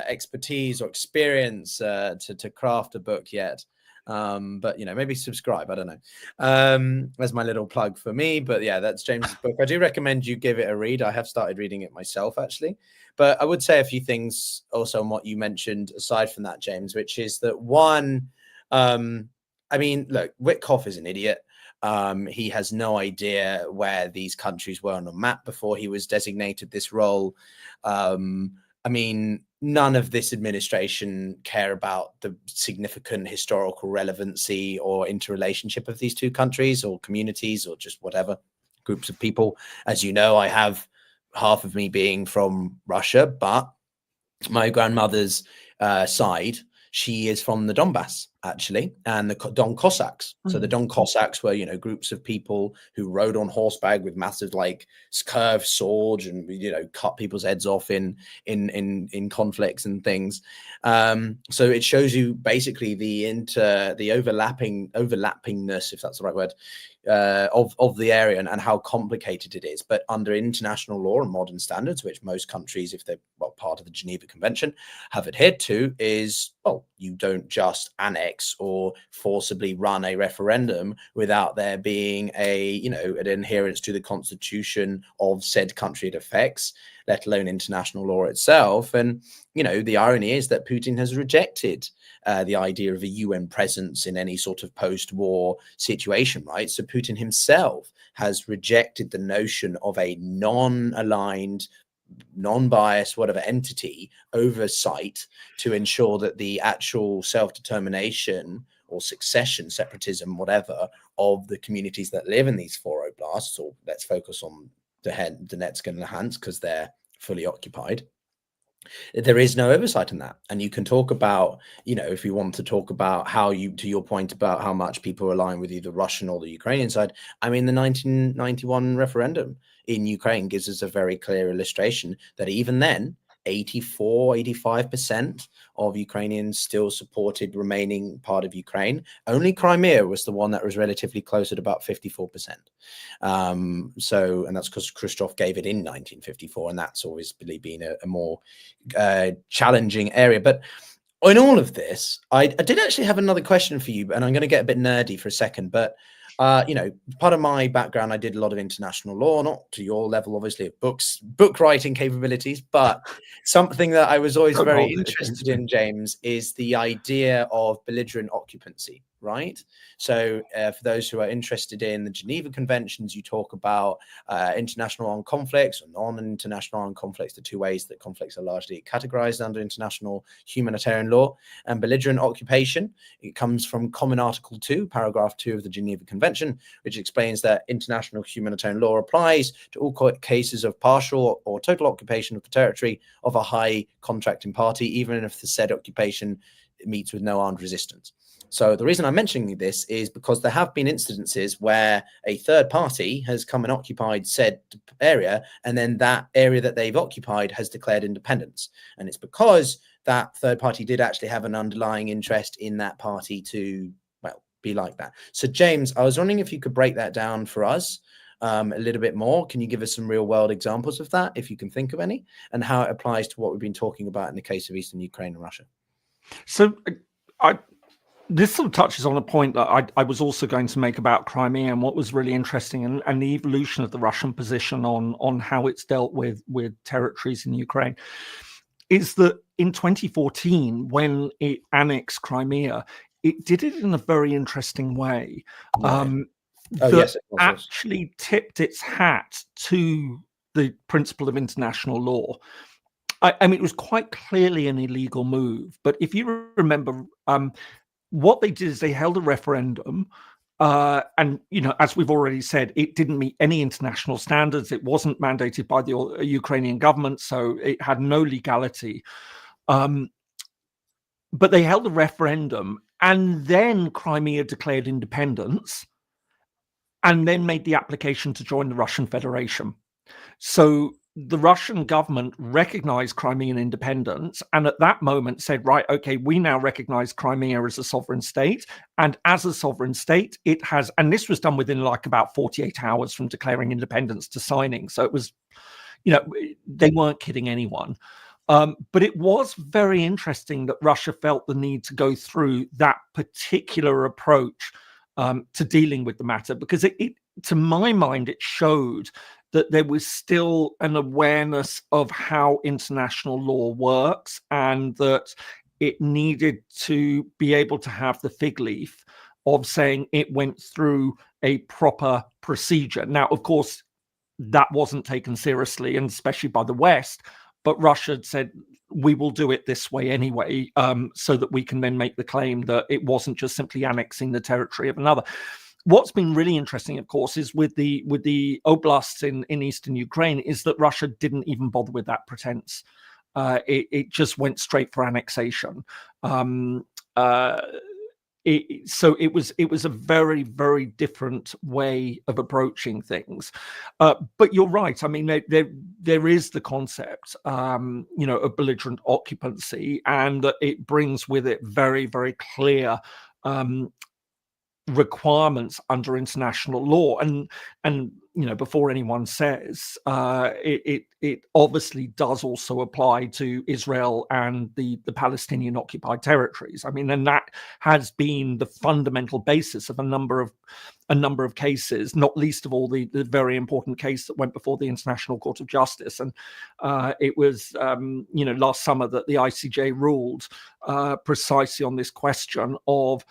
expertise or experience to craft a book yet. But maybe subscribe. I don't know. That's my little plug for me. But yeah, that's James's book. I do recommend you give it a read. I have started reading it myself, actually. But I would say a few things also on what you mentioned aside from that, James, which is that one, look, Witkoff is an idiot. He has no idea where these countries were on a map before he was designated this role. None of this administration care about the significant historical relevancy or interrelationship of these two countries or communities or just whatever groups of people. As you know, I have half of me being from Russia, but my grandmother's side, she is from the Donbass, actually, and the Don Cossacks. So the Don Cossacks were, groups of people who rode on horseback with massive, curved swords and, cut people's heads off in conflicts and things. So it shows you basically the overlappingness, if that's the right word, of the area and how complicated it is. But under international law and modern standards, which most countries, if they're part of the Geneva Convention, have adhered to, is, you don't just annex or forcibly run a referendum without there being an adherence to the constitution of said country it affects, let alone international law itself. And, the irony is that Putin has rejected the idea of a UN presence in any sort of post-war situation, right? So Putin himself has rejected the notion of a non-aligned, non-biased, whatever entity oversight to ensure that the actual self-determination or succession, separatism, whatever, of the communities that live in these four oblasts, or let's focus on Donetsk and Luhansk because they're fully occupied. There is no oversight in that. And you can talk about, if you want to talk about how to your point about how much people align with either Russian or the Ukrainian side, the 1991 referendum in Ukraine gives us a very clear illustration that even then, 85% of Ukrainians still supported remaining part of Ukraine. Only Crimea was the one that was relatively close at about 54%. And that's because Khrushchev gave it in 1954, and that's always been a more challenging area. But in all of this, I did actually have another question for you, and I'm going to get a bit nerdy for a second, but part of my background, I did a lot of international law, not to your level, obviously, of book writing capabilities, but something that I was always very interested in, James, is the idea of belligerent occupancy, right? So for those who are interested in the Geneva Conventions, you talk about international armed conflicts or non-international armed conflicts, the two ways that conflicts are largely categorized under international humanitarian law. And belligerent occupation, it comes from Common Article 2, paragraph 2 of the Geneva Convention, which explains that international humanitarian law applies to all cases of partial or total occupation of the territory of a high contracting party, even if the said occupation meets with no armed resistance. So the reason I'm mentioning this is because there have been incidences where a third party has come and occupied said area, and then that area that they've occupied has declared independence. And it's because that third party did actually have an underlying interest in that party to, be like that. So James, I was wondering if you could break that down for us a little bit more. Can you give us some real world examples of that, if you can think of any, and how it applies to what we've been talking about in the case of Eastern Ukraine and Russia? So This sort of touches on a point that I was also going to make about Crimea, and what was really interesting, and the evolution of the Russian position on how it's dealt with territories in Ukraine, is that in 2014, when it annexed Crimea, it did it in a very interesting way. Right. That Yes, of course. actually tipped its hat to the principle of international law. I mean, it was quite clearly an illegal move, but if you remember, what they did is they held a referendum, and as we've already said, it didn't meet any international standards. It wasn't mandated by the Ukrainian government, so it had no legality. But they held a referendum, and then Crimea declared independence, and then made the application to join the Russian Federation. So the Russian government recognized Crimean independence, and at that moment said, right, okay, we now recognize Crimea as a sovereign state. And as a sovereign state, it has, and this was done within like about 48 hours from declaring independence to signing. So it was, they weren't kidding anyone. But it was very interesting that Russia felt the need to go through that particular approach to dealing with the matter, because it, to my mind, it showed that there was still an awareness of how international law works, and that it needed to be able to have the fig leaf of saying it went through a proper procedure. Now, of course, that wasn't taken seriously, and especially by the West, but Russia said, we will do it this way anyway, so that we can then make the claim that it wasn't just simply annexing the territory of another. What's been really interesting, of course, is with the oblasts in eastern Ukraine, is that Russia didn't even bother with that pretense. It just went straight for annexation. So it was a very, very different way of approaching things. But you're right. I mean, there is the concept, of belligerent occupancy, and that it brings with it very, very clear requirements under international law, and before anyone says, it obviously does also apply to Israel and the Palestinian occupied territories. I mean, and that has been the fundamental basis of a number of cases, not least of all the very important case that went before the International Court of Justice. And it was last summer that the ICJ ruled precisely on this question of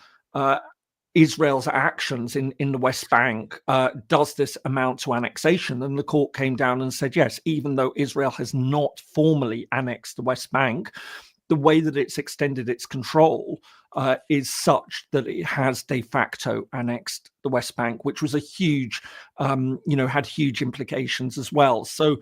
Israel's actions in the West Bank. Does this amount to annexation? And the court came down and said, yes, even though Israel has not formally annexed the West Bank, the way that it's extended its control is such that it has de facto annexed the West Bank, which was a huge, had huge implications as well. So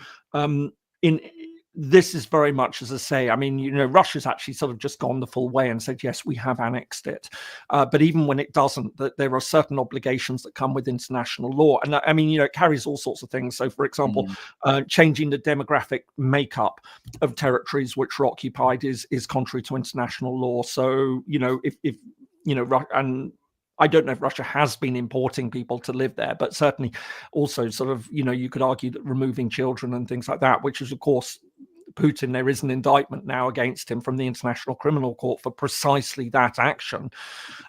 this is very much, as I say, I mean, Russia's actually sort of just gone the full way and said, yes, we have annexed it. But even when it doesn't, there are certain obligations that come with international law. And I mean, it carries all sorts of things. So, for example, changing the demographic makeup of territories which are occupied is contrary to international law. So, if and I don't know if Russia has been importing people to live there, but certainly also sort of, you could argue that removing children and things like that, which is, of course, Putin, there is an indictment now against him from the International Criminal Court for precisely that action,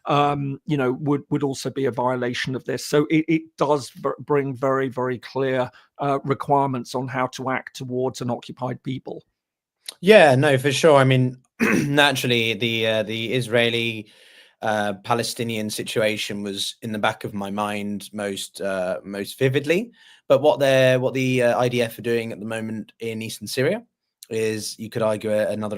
would also be a violation of this. So it does bring very, very clear requirements on how to act towards an occupied people. Yeah, no, for sure. I mean, naturally, the Israeli Palestinian situation was in the back of my mind most vividly. But what the IDF are doing at the moment in eastern Syria is, you could argue, another.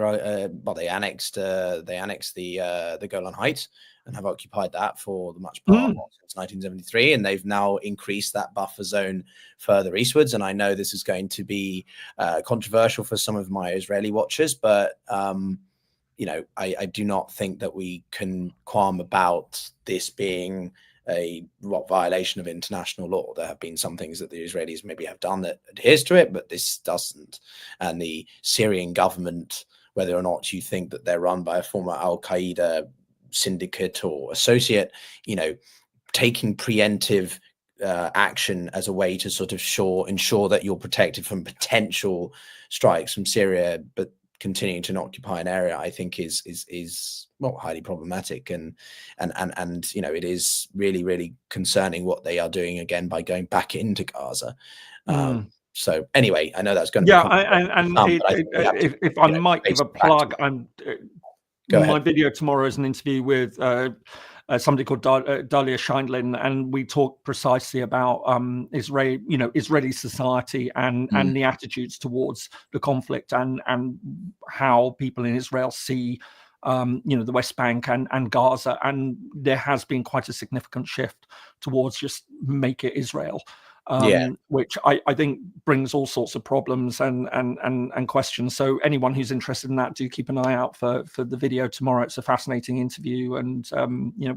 They annexed the Golan Heights and have occupied that for the much part since 1973, and they've now increased that buffer zone further eastwards. And I know this is going to be controversial for some of my Israeli watchers, but I do not think that we can qualm about this being a violation of international law. There have been some things that the Israelis maybe have done that adheres to it, but this doesn't. And the Syrian government, whether or not you think that they're run by a former Al-Qaeda syndicate or associate, taking preemptive action as a way to sort of ensure that you're protected from potential strikes from Syria, but continuing to occupy an area, I think is well, highly problematic, and it is really, really concerning what they are doing again by going back into Gaza. So anyway, I know that's going to be if I might give a plug, my video tomorrow is an interview with somebody called Dalia Scheindlin, and we talk precisely about Israeli society and the attitudes towards the conflict, and how people in Israel see the West Bank and Gaza, and there has been quite a significant shift towards just make it Israel. Which I think brings all sorts of problems and questions. So anyone who's interested in that, do keep an eye out for the video tomorrow. It's a fascinating interview, and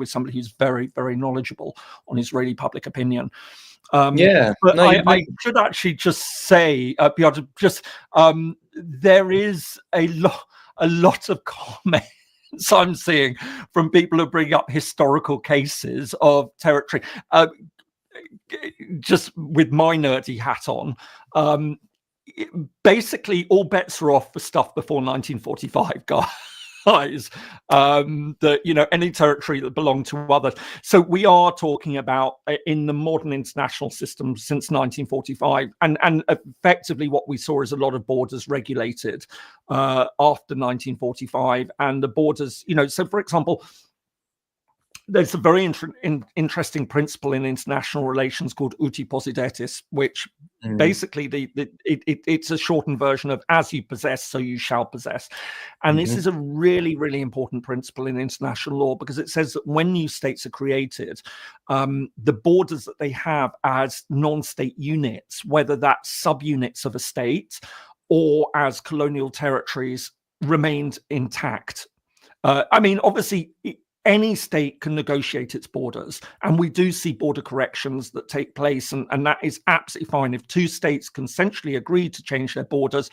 with somebody who's very, very knowledgeable on Israeli public opinion. But I should actually just say, Piotr, there is a lot of comments I'm seeing from people who bring up historical cases of territory. Just with my nerdy hat on, basically all bets are off for stuff before 1945, guys. That any territory that belonged to others. So we are talking about in the modern international system since 1945, and effectively what we saw is a lot of borders regulated after 1945, and the borders, so for example, there's a very interesting principle in international relations called uti possidetis, which basically it's a shortened version of as you possess, so you shall possess. And this is a really, really important principle in international law, because it says that when new states are created, the borders that they have as non-state units, whether that's subunits of a state or as colonial territories, remained intact. Obviously, any state can negotiate its borders, and we do see border corrections that take place, and that is absolutely fine. If two states consensually agree to change their borders,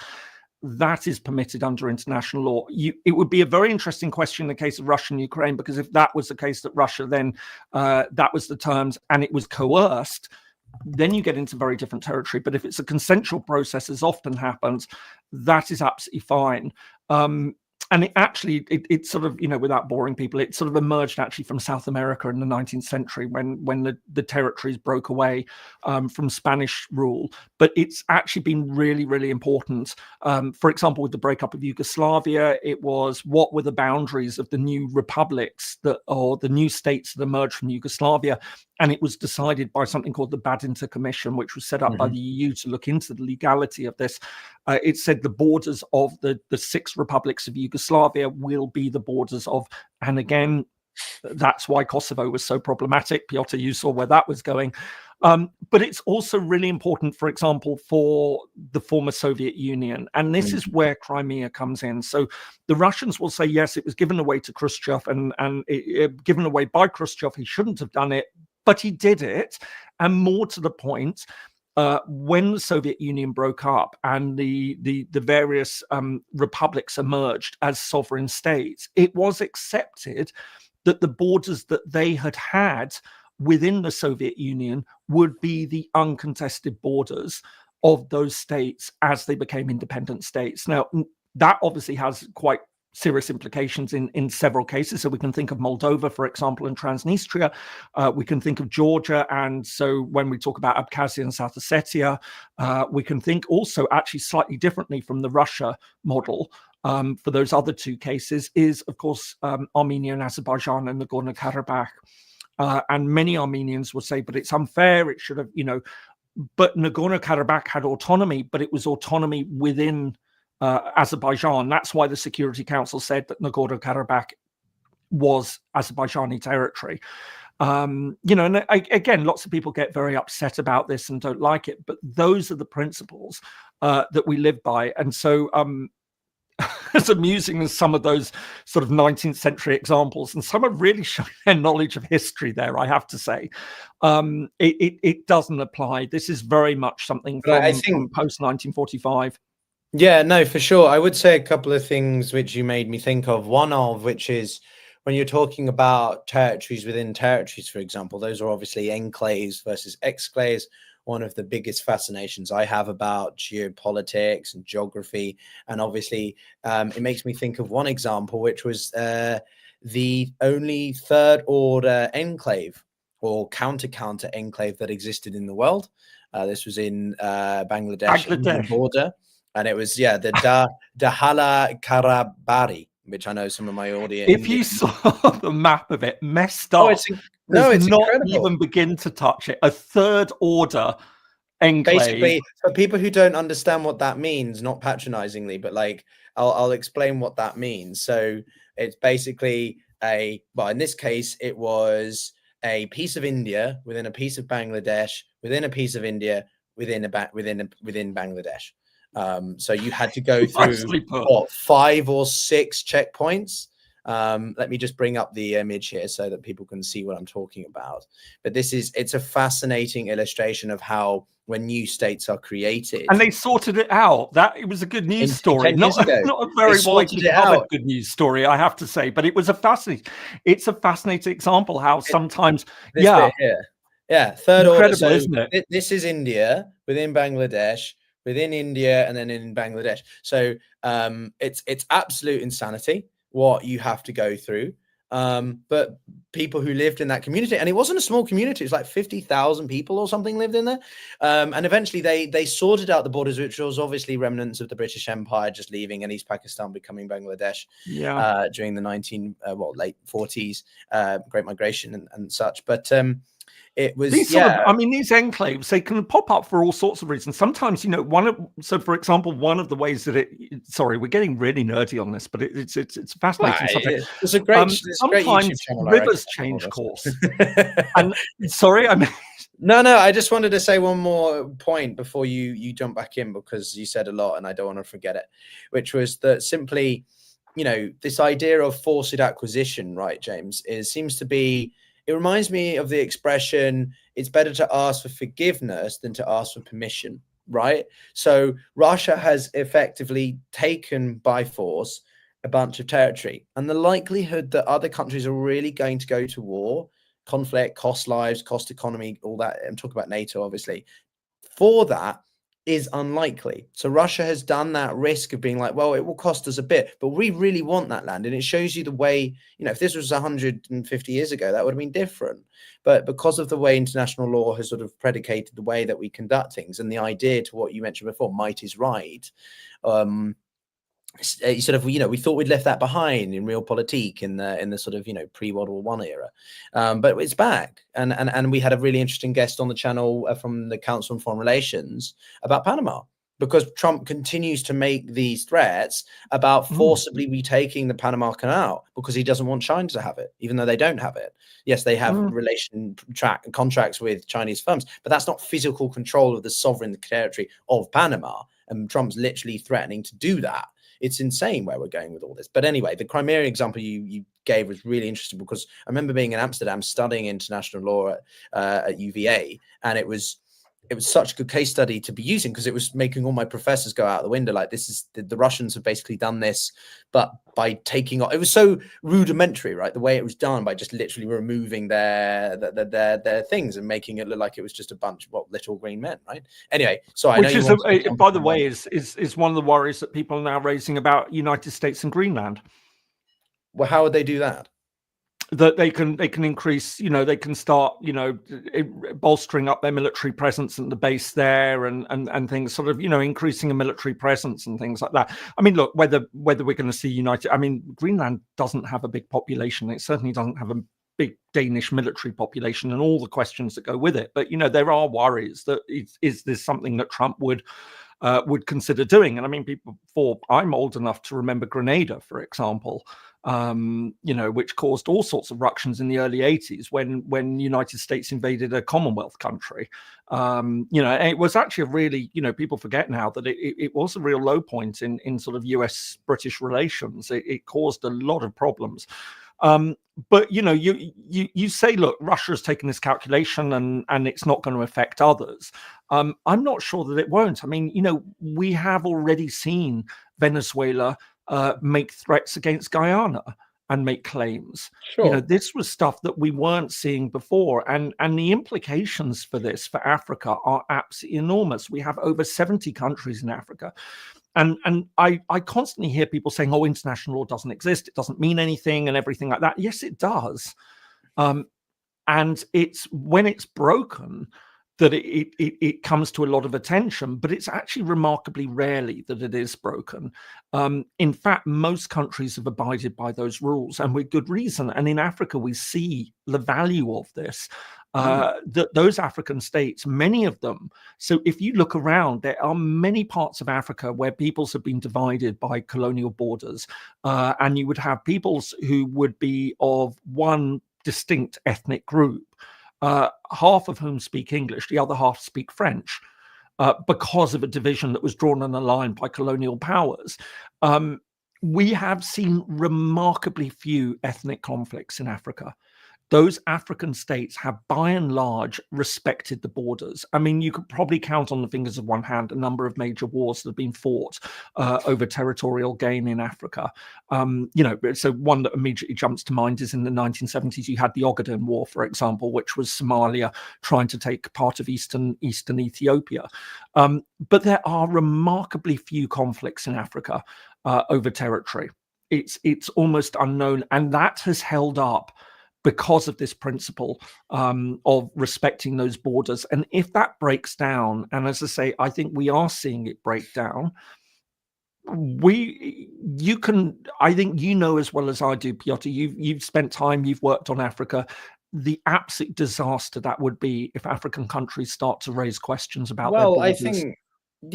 that is permitted under international law. It would be a very interesting question in the case of Russia and Ukraine, because if that was the case, that Russia then, that was the terms, and it was coerced, then you get into very different territory. But if it's a consensual process, as often happens, that is absolutely fine. And it sort of, without boring people, it sort of emerged actually from South America in the 19th century when the territories broke away from Spanish rule. But it's actually been really, really important. For example, with the breakup of Yugoslavia, it was what were the boundaries of the new republics or the new states that emerged from Yugoslavia. And it was decided by something called the Badinter Commission, which was set up by the EU to look into the legality of this. It said the borders of the 6 republics of Yugoslavia will be the borders of, and again, that's why Kosovo was so problematic. Piotr, you saw where that was going. But it's also really important, for example, for the former Soviet Union. And this is where Crimea comes in. So the Russians will say, yes, it was given away to Khrushchev, and given away by Khrushchev. He shouldn't have done it, but he did it. And more to the point, when the Soviet Union broke up and the various republics emerged as sovereign states, it was accepted that the borders that they had within the Soviet Union would be the uncontested borders of those states as they became independent states. Now, that obviously has quite serious implications in several cases. So we can think of Moldova, for example, and Transnistria. We can think of Georgia. And so when we talk about Abkhazia and South Ossetia, we can think also actually slightly differently from the Russia model. For those other 2 cases is, of course, Armenia and Azerbaijan and Nagorno-Karabakh. And many Armenians will say, but it's unfair. It should have, but Nagorno-Karabakh had autonomy, but it was autonomy within Azerbaijan. That's why the Security Council said that Nagorno-Karabakh was Azerbaijani territory. And again, lots of people get very upset about this and don't like it, but those are the principles that we live by. And so as amusing as some of those sort of 19th century examples, and some are really showing their knowledge of history there, I have to say, it doesn't apply. This is very much something from post 1945. Yeah, no, for sure. I would say a couple of things which you made me think of. One of which is when you're talking about territories within territories, for example, those are obviously enclaves versus exclaves. one of the biggest fascinations I have about geopolitics and geography. And obviously, it makes me think of one example, which was the only third order enclave or counter enclave that existed in the world. This was in Bangladesh Indian border, and it was the Dahala Karabari, which I know some of my audience. If you saw the map of it, messed up. It's not incredible. Even begin to touch it. A third order enclave. Basically, for people who don't understand what that means, not patronizingly, but like I'll explain what that means. So it's basically well, in this case, it was a piece of India within a piece of Bangladesh, within a piece of India, within Bangladesh. So you had to go through 5 or 6 checkpoints. Let me just bring up the image here so that people can see what I'm talking about. But it's a fascinating illustration of how when new states are created, and they sorted it out. It was a good news story, not a very widely covered good news story, I have to say, but it was a fascinating example how sometimes third order. So isn't it? This is India within Bangladesh, within India, and then in Bangladesh. So it's absolute insanity what you have to go through. But people who lived in that community, and it wasn't a small community, it's like 50,000 people or something lived in there. And eventually they sorted out the borders, which was obviously remnants of the British Empire just leaving and East Pakistan becoming Bangladesh during the late 40s, Great Migration and such. But it was these enclaves, they can pop up for all sorts of reasons. Sometimes, for example, one of the ways that we're getting really nerdy on this, but it's a fascinating subject. It's a great sometimes rivers change course. And no, I just wanted to say one more point before you jump back in, because you said a lot and I don't want to forget it, which was that simply, this idea of forced acquisition, right, James, it reminds me of the expression, it's better to ask for forgiveness than to ask for permission, right? So Russia has effectively taken by force a bunch of territory, and the likelihood that other countries are really going to go to war, conflict, cost lives, cost economy, all that, I'm talking about NATO, obviously, for that is unlikely. So Russia has done that risk of being like, well, it will cost us a bit, but we really want that land. And it shows you the way, if this was 150 years ago, that would have been different. But because of the way international law has sort of predicated the way that we conduct things, and the idea to what you mentioned before, might is right, sort of, we thought we'd left that behind in realpolitik in the sort of, pre-World War I era, but it's back. And we had a really interesting guest on the channel from the Council on Foreign Relations about Panama, because Trump continues to make these threats about forcibly retaking the Panama Canal because he doesn't want China to have it, even though they don't have it. Yes, they have contracts with Chinese firms, but that's not physical control of the sovereign territory of Panama. And Trump's literally threatening to do that. It's insane where we're going with all this. But anyway, the Crimea example you gave was really interesting, because I remember being in Amsterdam studying international law at UVA, and it was such a good case study to be using, because it was making all my professors go out the window. Like, this is the Russians have basically done this, but by taking off, it was so rudimentary, right? The way it was done, by just literally removing their things and making it look like it was just a bunch of little green men, right? Anyway, so which is, by the way, is one of the worries that people are now raising about United States and Greenland. Well, how would they do that? That they can increase, they can start, bolstering up their military presence at the base there, and things, sort of, increasing a military presence and things like that. I mean, look, whether we're going to see Greenland doesn't have a big population. It certainly doesn't have a big Danish military population and all the questions that go with it. But, there are worries that is this something that Trump would consider doing? And I mean, I'm old enough to remember Grenada, for example, which caused all sorts of ructions in the early 80s when United States invaded a Commonwealth country. It was actually a really, people forget now that it was a real low point in sort of US-British relations. It caused a lot of problems. But you say, look, Russia has taken this calculation and it's not going to affect others. I'm not sure that it won't. I mean, we have already seen Venezuela make threats against Guyana, and make claims. Sure. This was stuff that we weren't seeing before, and the implications for this for Africa are absolutely enormous. We have over 70 countries in Africa. And I constantly hear people saying, oh, international law doesn't exist, it doesn't mean anything and everything like that. Yes, it does. And it's when it's broken that it comes to a lot of attention, but it's actually remarkably rarely that it is broken. In fact, most countries have abided by those rules, and with good reason. And in Africa, we see the value of this. Those African states, many of them. So if you look around, there are many parts of Africa where peoples have been divided by colonial borders. And you would have peoples who would be of one distinct ethnic group, half of whom speak English, the other half speak French, because of a division that was drawn on a line by colonial powers. We have seen remarkably few ethnic conflicts in Africa. Those African states have, by and large, respected the borders. I mean, you could probably count on the fingers of one hand a number of major wars that have been fought over territorial gain in Africa. So one that immediately jumps to mind is in the 1970s, you had the Ogaden War, for example, which was Somalia trying to take part of eastern Ethiopia. But there are remarkably few conflicts in Africa over territory. It's almost unknown, and that has held up because of this principle of respecting those borders. And if that breaks down, and as I say, I think we are seeing it break down, I think as well as I do, Piotr, you've spent time, you've worked on Africa, the absolute disaster that would be if African countries start to raise questions about their borders. I think,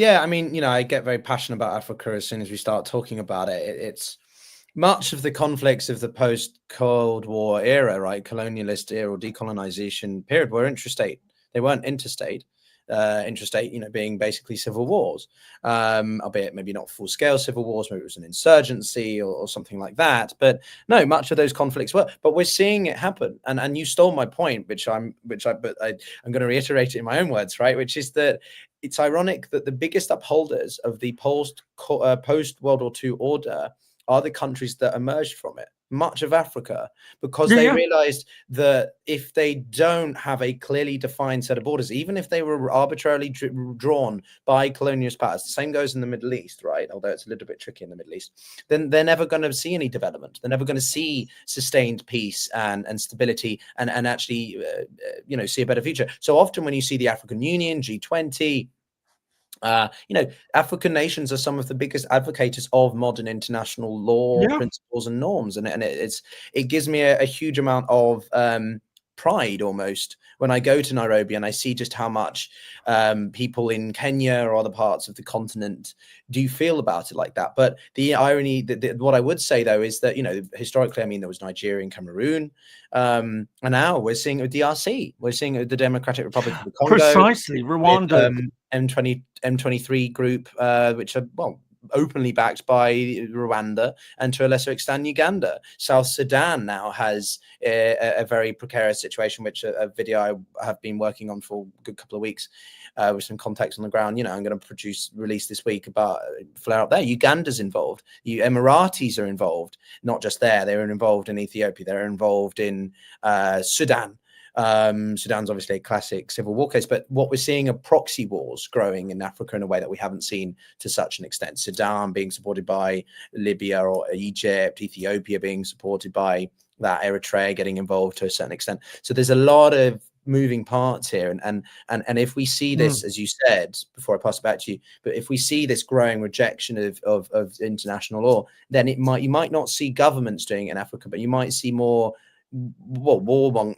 I mean, I get very passionate about Africa as soon as we start talking about it. It's much of the conflicts of the post-Cold War era, right, colonialist era or decolonization period, were intrastate. They weren't interstate. Intrastate, being basically civil wars, albeit maybe not full-scale civil wars. Maybe it was an insurgency or something like that. But no, much of those conflicts were. But we're seeing it happen. And you stole my point, but I'm going to reiterate it in my own words, right? Which is that it's ironic that the biggest upholders of the post-World War II order are the countries that emerged from it, much of Africa, because they realized that if they don't have a clearly defined set of borders, even if they were arbitrarily drawn by colonialist powers, the same goes in the Middle East, right? Although it's a little bit tricky in the Middle East, then they're never going to see any development. They're never going to see sustained peace and stability and actually, see a better future. So often when you see the African Union, G20, African nations are some of the biggest advocates of modern international law principles and norms, and it gives me a huge amount of pride almost when I go to Nairobi and I see just how much people in Kenya or other parts of the continent do feel about it like that. But the irony, what I would say though, is that historically, I mean, there was Nigeria and Cameroon, and now we're seeing a DRC, we're seeing the Democratic Republic of the Congo, precisely, Rwanda, M23 group, which are openly backed by Rwanda and to a lesser extent Uganda. South Sudan now has a very precarious situation, which a video I have been working on for a good couple of weeks with some context on the ground. I'm going to release this week about flare up there. Uganda's involved. Emiratis are involved, not just there. They're involved in Ethiopia. They're involved in Sudan. Sudan's obviously a classic civil war case, but what we're seeing are proxy wars growing in Africa in a way that we haven't seen to such an extent. Sudan being supported by Libya or Egypt, Ethiopia being supported by that, Eritrea getting involved to a certain extent. So there's a lot of moving parts here, and if we see this, as you said before I pass it back to you, but if we see this growing rejection of international law, then you might not see governments doing it in Africa, but you might see more warlords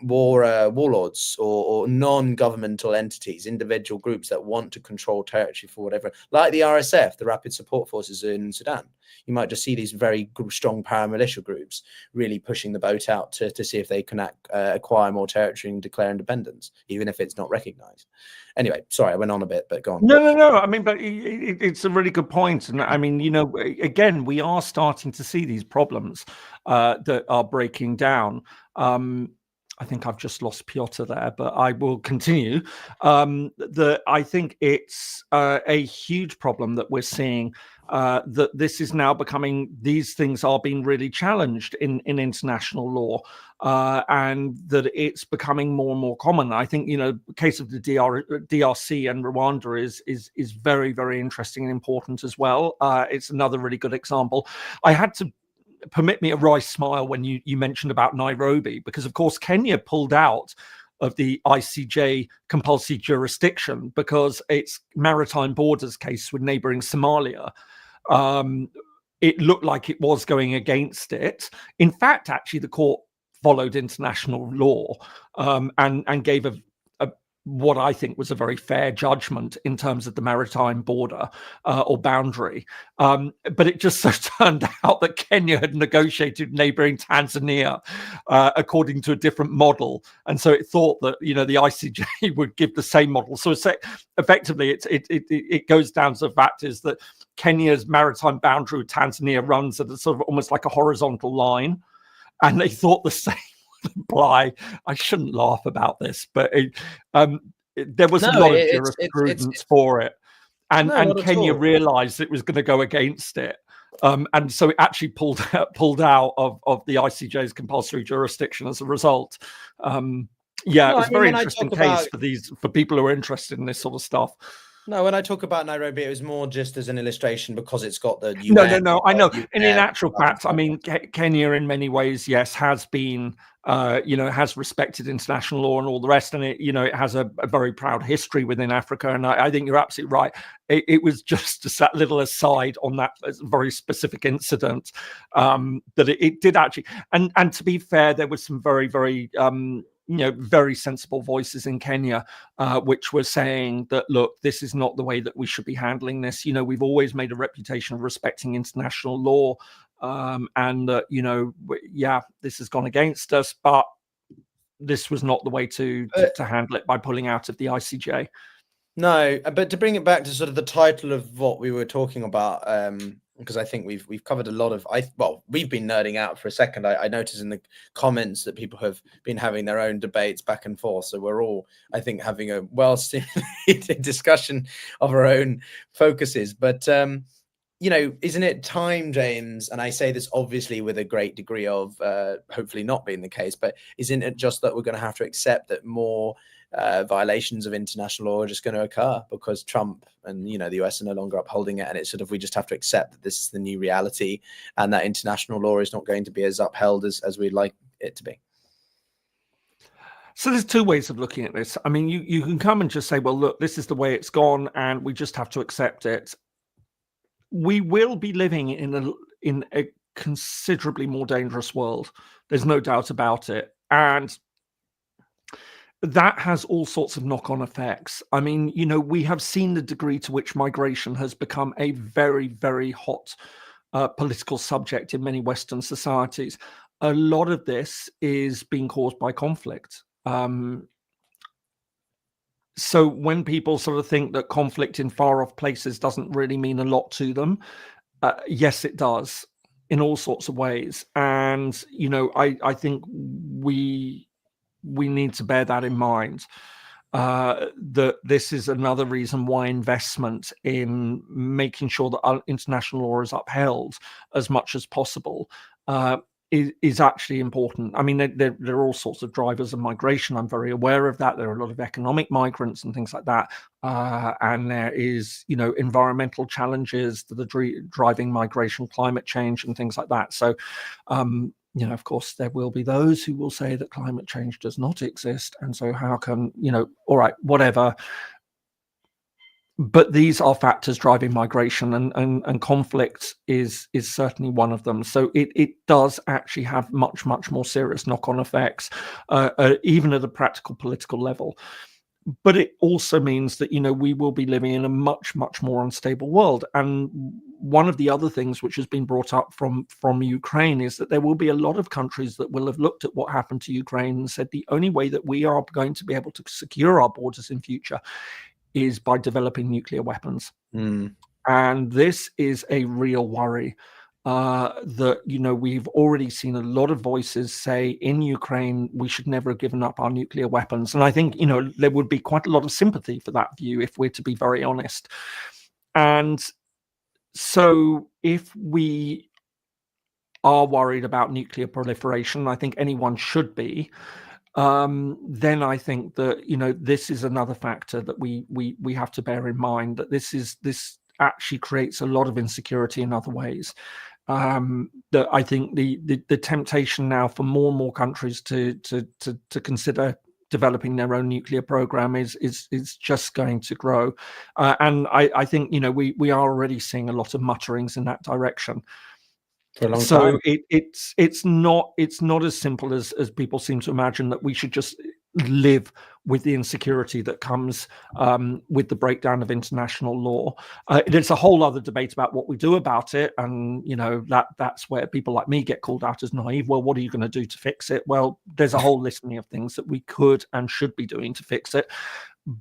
or non-governmental entities, individual groups that want to control territory for whatever, like the RSF, the Rapid Support Forces in Sudan. You might just see these very strong paramilitia groups really pushing the boat out to see if they can acquire more territory and declare independence, even if it's not recognized. Anyway, sorry, I went on a bit, but go on. No. I mean, but it's a really good point. And I mean, again, we are starting to see these problems that are breaking down. I think I've just lost Piotr there, but I will continue. I think it's a huge problem that we're seeing, that this is now becoming, these things are being really challenged in international law, and that it's becoming more and more common. I think, the case of the DRC and Rwanda is very, very interesting and important as well. It's another really good example. I had to permit me a wry smile when you mentioned about Nairobi, because of course Kenya pulled out of the ICJ compulsory jurisdiction because its maritime borders case with neighboring Somalia, it looked like it was going against it. In fact, actually, the court followed international law, and gave what I think was a very fair judgment in terms of the maritime border or boundary. But it just so turned out that Kenya had negotiated neighboring Tanzania according to a different model. And so it thought that, the ICJ would give the same model. So effectively, it goes down to the fact is that Kenya's maritime boundary with Tanzania runs at a sort of almost like a horizontal line. And they thought the same apply. I shouldn't laugh about this, but there was a lot of jurisprudence for it, and Kenya realized it was going to go against it, and so it actually pulled out of the ICJ's compulsory jurisdiction as a result. It's a very interesting case for people who are interested in this sort of stuff. No, when I talk about Nairobi, it was more just as an illustration because it's got the UN. No, I know. And in actual fact, I mean, Kenya in many ways, yes, has been, has respected international law and all the rest. And it has a very proud history within Africa. And I think you're absolutely right. It was just a little aside on that very specific incident, that it did actually. And to be fair, there was some very, very, very sensible voices in Kenya, which were saying that, look, this is not the way that we should be handling this. We've always made a reputation of respecting international law, and that, this has gone against us, but this was not the way to handle it by pulling out of the ICJ. No, but to bring it back to sort of the title of what we were talking about, because I think we've covered a lot of, we've been nerding out for a second. I noticed in the comments that people have been having their own debates back and forth. So we're all, I think, having a well-stimulated discussion of our own focuses. But, isn't it time, James, and I say this obviously with a great degree of hopefully not being the case, but isn't it just that we're going to have to accept that more violations of international law are just going to occur because Trump and the US are no longer upholding it, and it's sort of, we just have to accept that this is the new reality and that international law is not going to be as upheld as we'd like it to be? So there's two ways of looking at this. I mean, you can come and just say, well, look, this is the way it's gone and we just have to accept it. We will be living in a considerably more dangerous world. There's no doubt about it. And that has all sorts of knock-on effects. I mean, we have seen the degree to which migration has become a very, very hot political subject in many Western societies. A lot of this is being caused by conflict. So when people sort of think that conflict in far-off places doesn't really mean a lot to them, yes, it does in all sorts of ways. And, I think we need to bear that in mind, that this is another reason why investment in making sure that international law is upheld as much as possible is actually important. I mean, there are all sorts of drivers of migration. I'm very aware of that. There are a lot of economic migrants and things like that. And there is, environmental challenges that are driving migration, climate change and things like that. So, of course, there will be those who will say that climate change does not exist. And so how can, all right, whatever. But these are factors driving migration, and conflict is certainly one of them. So it does actually have much, much more serious knock-on effects, even at a practical political level. But it also means that, we will be living in a much, much more unstable world. And one of the other things which has been brought up from Ukraine is that there will be a lot of countries that will have looked at what happened to Ukraine and said the only way that we are going to be able to secure our borders in future is by developing nuclear weapons. And this is a real worry. that, we've already seen a lot of voices say in Ukraine, we should never have given up our nuclear weapons. And I think, there would be quite a lot of sympathy for that view, if we're to be very honest. And so if we are worried about nuclear proliferation, I think anyone should be, then I think that, this is another factor that we have to bear in mind, that this actually creates a lot of insecurity in other ways. That I think the temptation now for more and more countries to consider developing their own nuclear program is just going to grow, and I think we are already seeing a lot of mutterings in that direction. For a long So time. it's not as simple as people seem to imagine, that we should just live with the insecurity that comes with the breakdown of international law. There's a whole other debate about what we do about it, and that's where people like me get called out as naive. Well, what are you going to do to fix it? Well, there's a whole litany of things that we could and should be doing to fix it.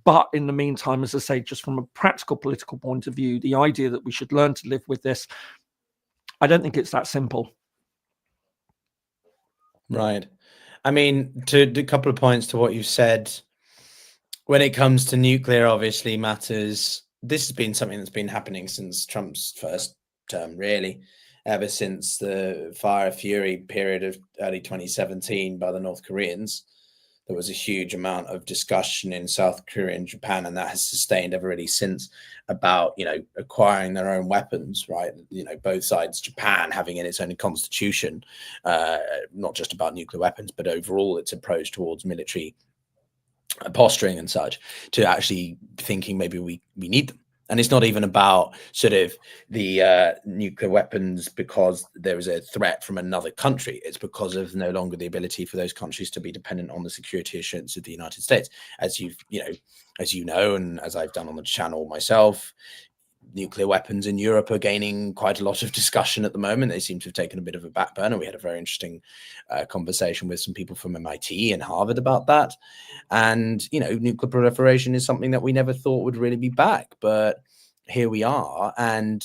But in the meantime, as I say, just from a practical political point of view, the idea that we should learn to live with this, I don't think it's that simple. Right. I mean, to a couple of points to what you said, when it comes to nuclear, obviously matters. This has been something that's been happening since Trump's first term, really, ever since the fire fury period of early 2017 by the North Koreans. There was a huge amount of discussion in South Korea and Japan, and that has sustained ever really since, about acquiring their own weapons, right? Both sides, Japan having in its own constitution, not just about nuclear weapons, but overall its approach towards military posturing and such, to actually thinking maybe we need them. And it's not even about sort of the nuclear weapons because there is a threat from another country. It's because of no longer the ability for those countries to be dependent on the security assurance of the United States. As you know, and as I've done on the channel myself, nuclear weapons in Europe are gaining quite a lot of discussion at the moment. They seem to have taken a bit of a back burner. We had a very interesting conversation with some people from MIT and Harvard about that. And, nuclear proliferation is something that we never thought would really be back. But here we are. And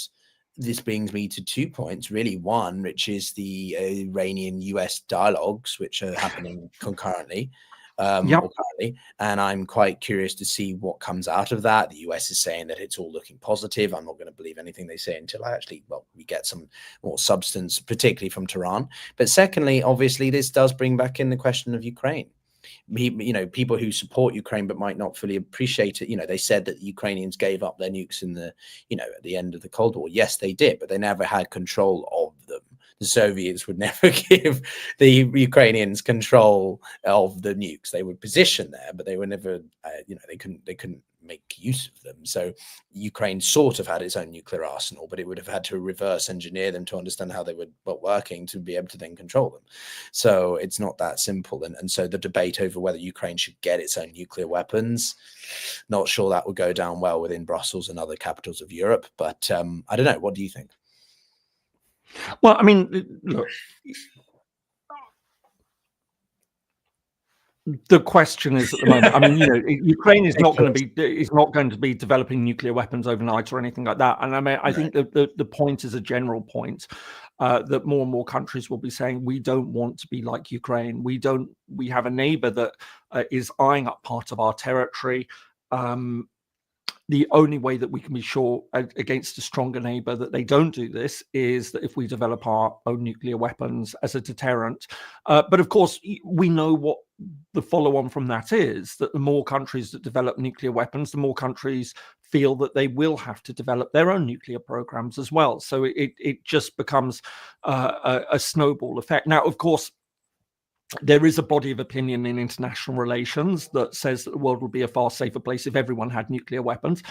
this brings me to 2 points, really. One, which is the Iranian-US dialogues, which are happening concurrently. Currently, and I'm quite curious to see what comes out of that. The US is saying that it's all looking positive. I'm not going to believe anything they say until we get some more substance, particularly from Tehran. But secondly, obviously, this does bring back in the question of Ukraine. People who support Ukraine but might not fully appreciate it. They said that the Ukrainians gave up their nukes in at the end of the Cold War. Yes, they did, but they never had control of them. The Soviets would never give the Ukrainians control of the nukes. They would position there, but they were never, they couldn't make use of them. So Ukraine sort of had its own nuclear arsenal, but it would have had to reverse engineer them to understand how they were working to be able to then control them. So it's not that simple. And so the debate over whether Ukraine should get its own nuclear weapons, not sure that would go down well within Brussels and other capitals of Europe. But I don't know. What do you think? Well, I mean, look, the question is at the moment, I mean, Ukraine is not going to be developing nuclear weapons overnight or anything like that. And I mean, I think the point is a general point, that more and more countries will be saying, we don't want to be like Ukraine. We have a neighbor that is eyeing up part of our territory. The only way that we can be sure against a stronger neighbor that they don't do this is that if we develop our own nuclear weapons as a deterrent. But of course, we know what the follow-on from that is, that the more countries that develop nuclear weapons, the more countries feel that they will have to develop their own nuclear programs as well. So it just becomes a snowball effect. Now, of course, there is a body of opinion in international relations that says that the world would be a far safer place if everyone had nuclear weapons.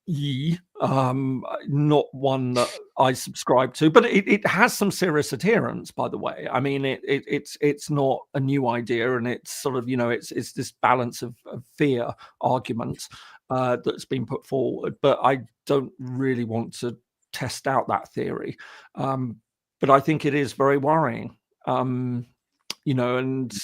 Not one that I subscribe to, but it has some serious adherents, by the way. I mean, it's not a new idea, and it's sort of, it's this balance of fear argument that's been put forward. But I don't really want to test out that theory. But I think it is very worrying. It's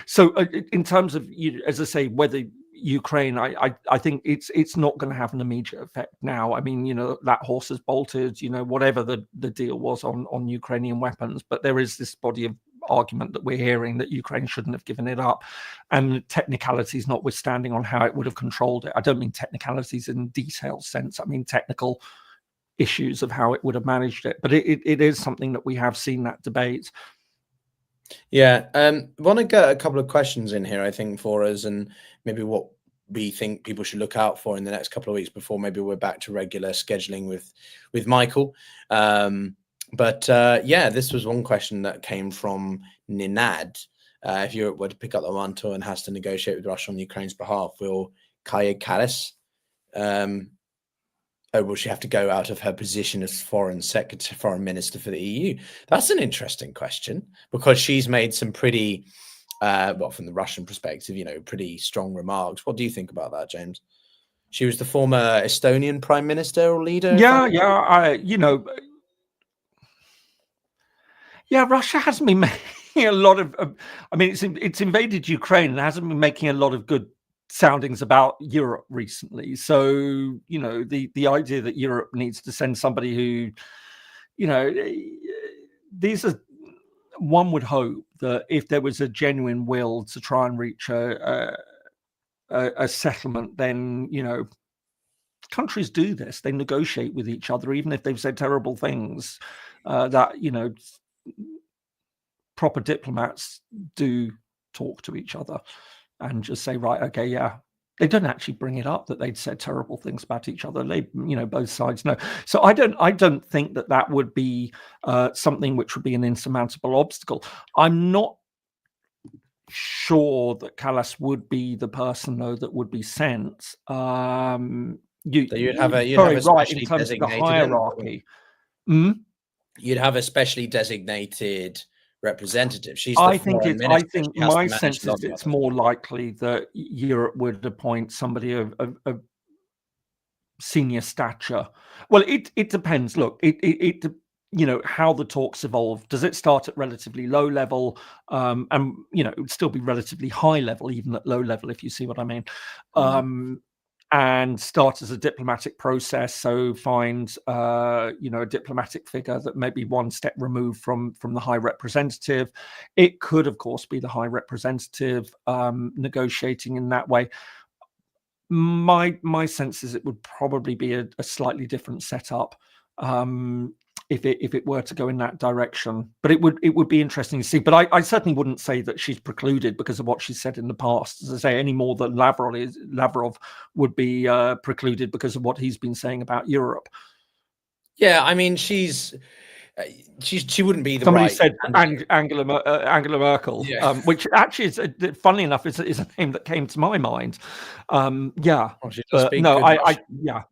so in terms of, as I say, whether Ukraine, I think it's not going to have an immediate effect now. I mean, that horse has bolted, whatever the deal was on Ukrainian weapons, but there is this body of argument that we're hearing that Ukraine shouldn't have given it up, and technicalities notwithstanding on how it would have controlled it. I don't mean technicalities in detailed sense. I mean technical issues of how it would have managed it. But it is something that we have seen that debate. Yeah, want to get a couple of questions in here, I think, for us, and maybe what we think people should look out for in the next couple of weeks before maybe we're back to regular scheduling with Michael. Yeah, this was one question that came from Ninad. If Europe were to pick up the mantle and has to negotiate with Russia on Ukraine's behalf, will Kaja Kallas, or will she have to go out of her position as foreign minister for the EU? That's an interesting question, because she's made some pretty, from the Russian perspective, pretty strong remarks. What do you think about that, James? She was the former Estonian prime minister or leader. Russia hasn't been making a lot of. I mean, it's invaded Ukraine and hasn't been making a lot of good soundings about Europe recently. So, the idea that Europe needs to send somebody who, these are, one would hope that if there was a genuine will to try and reach a settlement, then, countries do this. They negotiate with each other, even if they've said terrible things, that, proper diplomats do talk to each other and just say, right, okay, yeah. They don't actually bring it up that they'd said terrible things about each other. They, both sides know. So I don't think that would be something which would be an insurmountable obstacle. I'm not sure that Kallas would be the person, though, that would be sent. You'd have a specially designated hierarchy. You'd have a specially designated representative. I think my sense is it's more likely that Europe would appoint somebody of senior stature. Well, it depends. Look, it how the talks evolve. Does it start at relatively low level, and it would still be relatively high level, even at low level, if you see what I mean. And start as a diplomatic process. So find, a diplomatic figure that may be one step removed from the High Representative. It could, of course, be the High Representative negotiating in that way. My sense is it would probably be a slightly different setup if it were to go in that direction. But it would be interesting to see. But I certainly wouldn't say that she's precluded because of what she said in the past. As I say, any more than Lavrov would be precluded because of what he's been saying about Europe. Yeah, I mean, she wouldn't be the Somebody right said Angela Merkel, yeah. Which actually is, funnily enough, is a name that came to my mind. Yeah, well, she does speak no, yeah.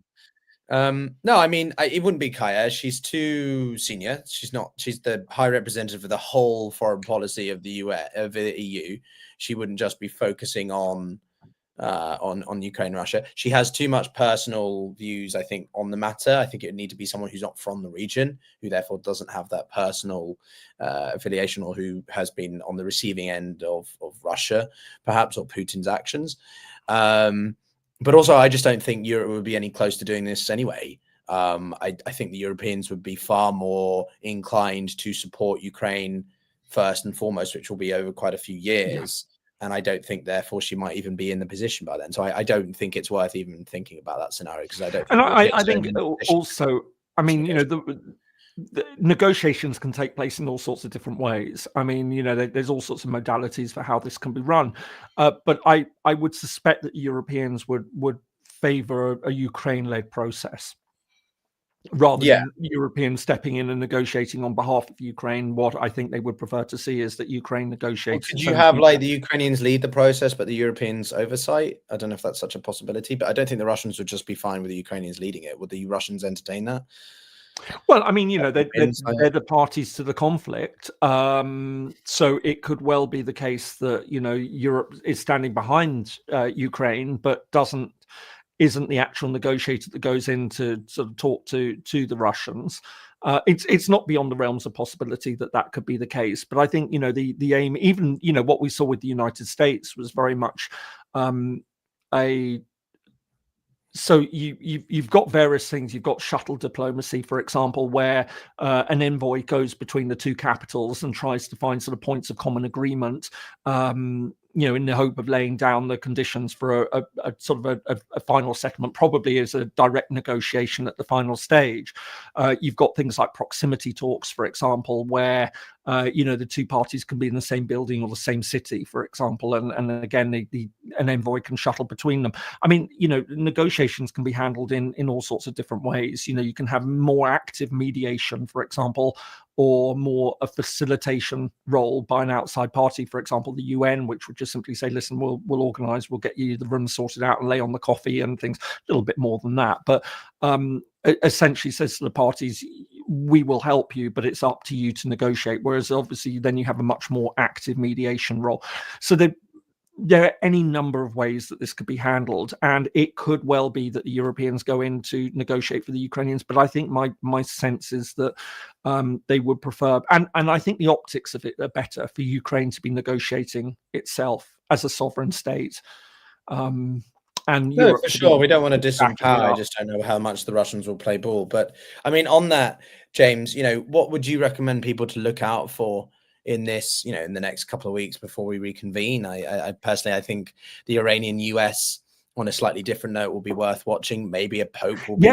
No, I mean, it wouldn't be Kaja. She's too senior. She's not. She's the High Representative for the whole foreign policy of the EU. She wouldn't just be focusing on Ukraine and Russia. She has too much personal views, I think, on the matter. I think it would need to be someone who's not from the region, who therefore doesn't have that personal affiliation, or who has been on the receiving end of Russia, perhaps, or Putin's actions. But also, I just don't think Europe would be any close to doing this anyway. I think the Europeans would be far more inclined to support Ukraine first and foremost, which will be over quite a few years. Yeah. And I don't think, therefore, she might even be in the position by then. So I don't think it's worth even thinking about that scenario, because I don't. And I think also, I mean, the negotiations can take place in all sorts of different ways. I mean, there's all sorts of modalities for how this can be run. But I would suspect that Europeans would favor a Ukraine-led process rather than Europeans stepping in and negotiating on behalf of Ukraine. What I think they would prefer to see is that Ukraine negotiates. Well, could you have the Ukrainians lead the process, but the Europeans oversight? I don't know if that's such a possibility, but I don't think the Russians would just be fine with the Ukrainians leading it. Would the Russians entertain that? Well, I mean, they're the parties to the conflict. So it could well be the case that, Europe is standing behind Ukraine, but isn't the actual negotiator that goes in to sort of talk to the Russians. It's not beyond the realms of possibility that could be the case. But I think, the aim, even, what we saw with the United States was very much So you've got various things. You've got shuttle diplomacy, for example, where an envoy goes between the two capitals and tries to find sort of points of common agreement, in the hope of laying down the conditions for a sort of a final settlement, probably as a direct negotiation at the final stage. You've got things like proximity talks, for example, where the two parties can be in the same building or the same city, for example, and again, an envoy can shuttle between them. I mean, negotiations can be handled in all sorts of different ways. You can have more active mediation, for example, or more a facilitation role by an outside party, for example, the UN, which would just simply say, listen, we'll organise, we'll get you the room sorted out and lay on the coffee and things, a little bit more than that. But essentially says to the parties, we will help you, but it's up to you to negotiate. Whereas obviously then you have a much more active mediation role. So there are any number of ways that this could be handled, and it could well be that the Europeans go in to negotiate for the Ukrainians. But I think my sense is that they would prefer, and I think the optics of it are better for Ukraine to be negotiating itself as a sovereign state. And no, Europe for sure, we don't want to disempower. I up. just don't know how much the Russians will play ball. But I mean, on that, James, what would you recommend people to look out for in this, in the next couple of weeks before we reconvene? I personally, I think the Iranian-US, on a slightly different note, will be worth watching. Maybe a pope will be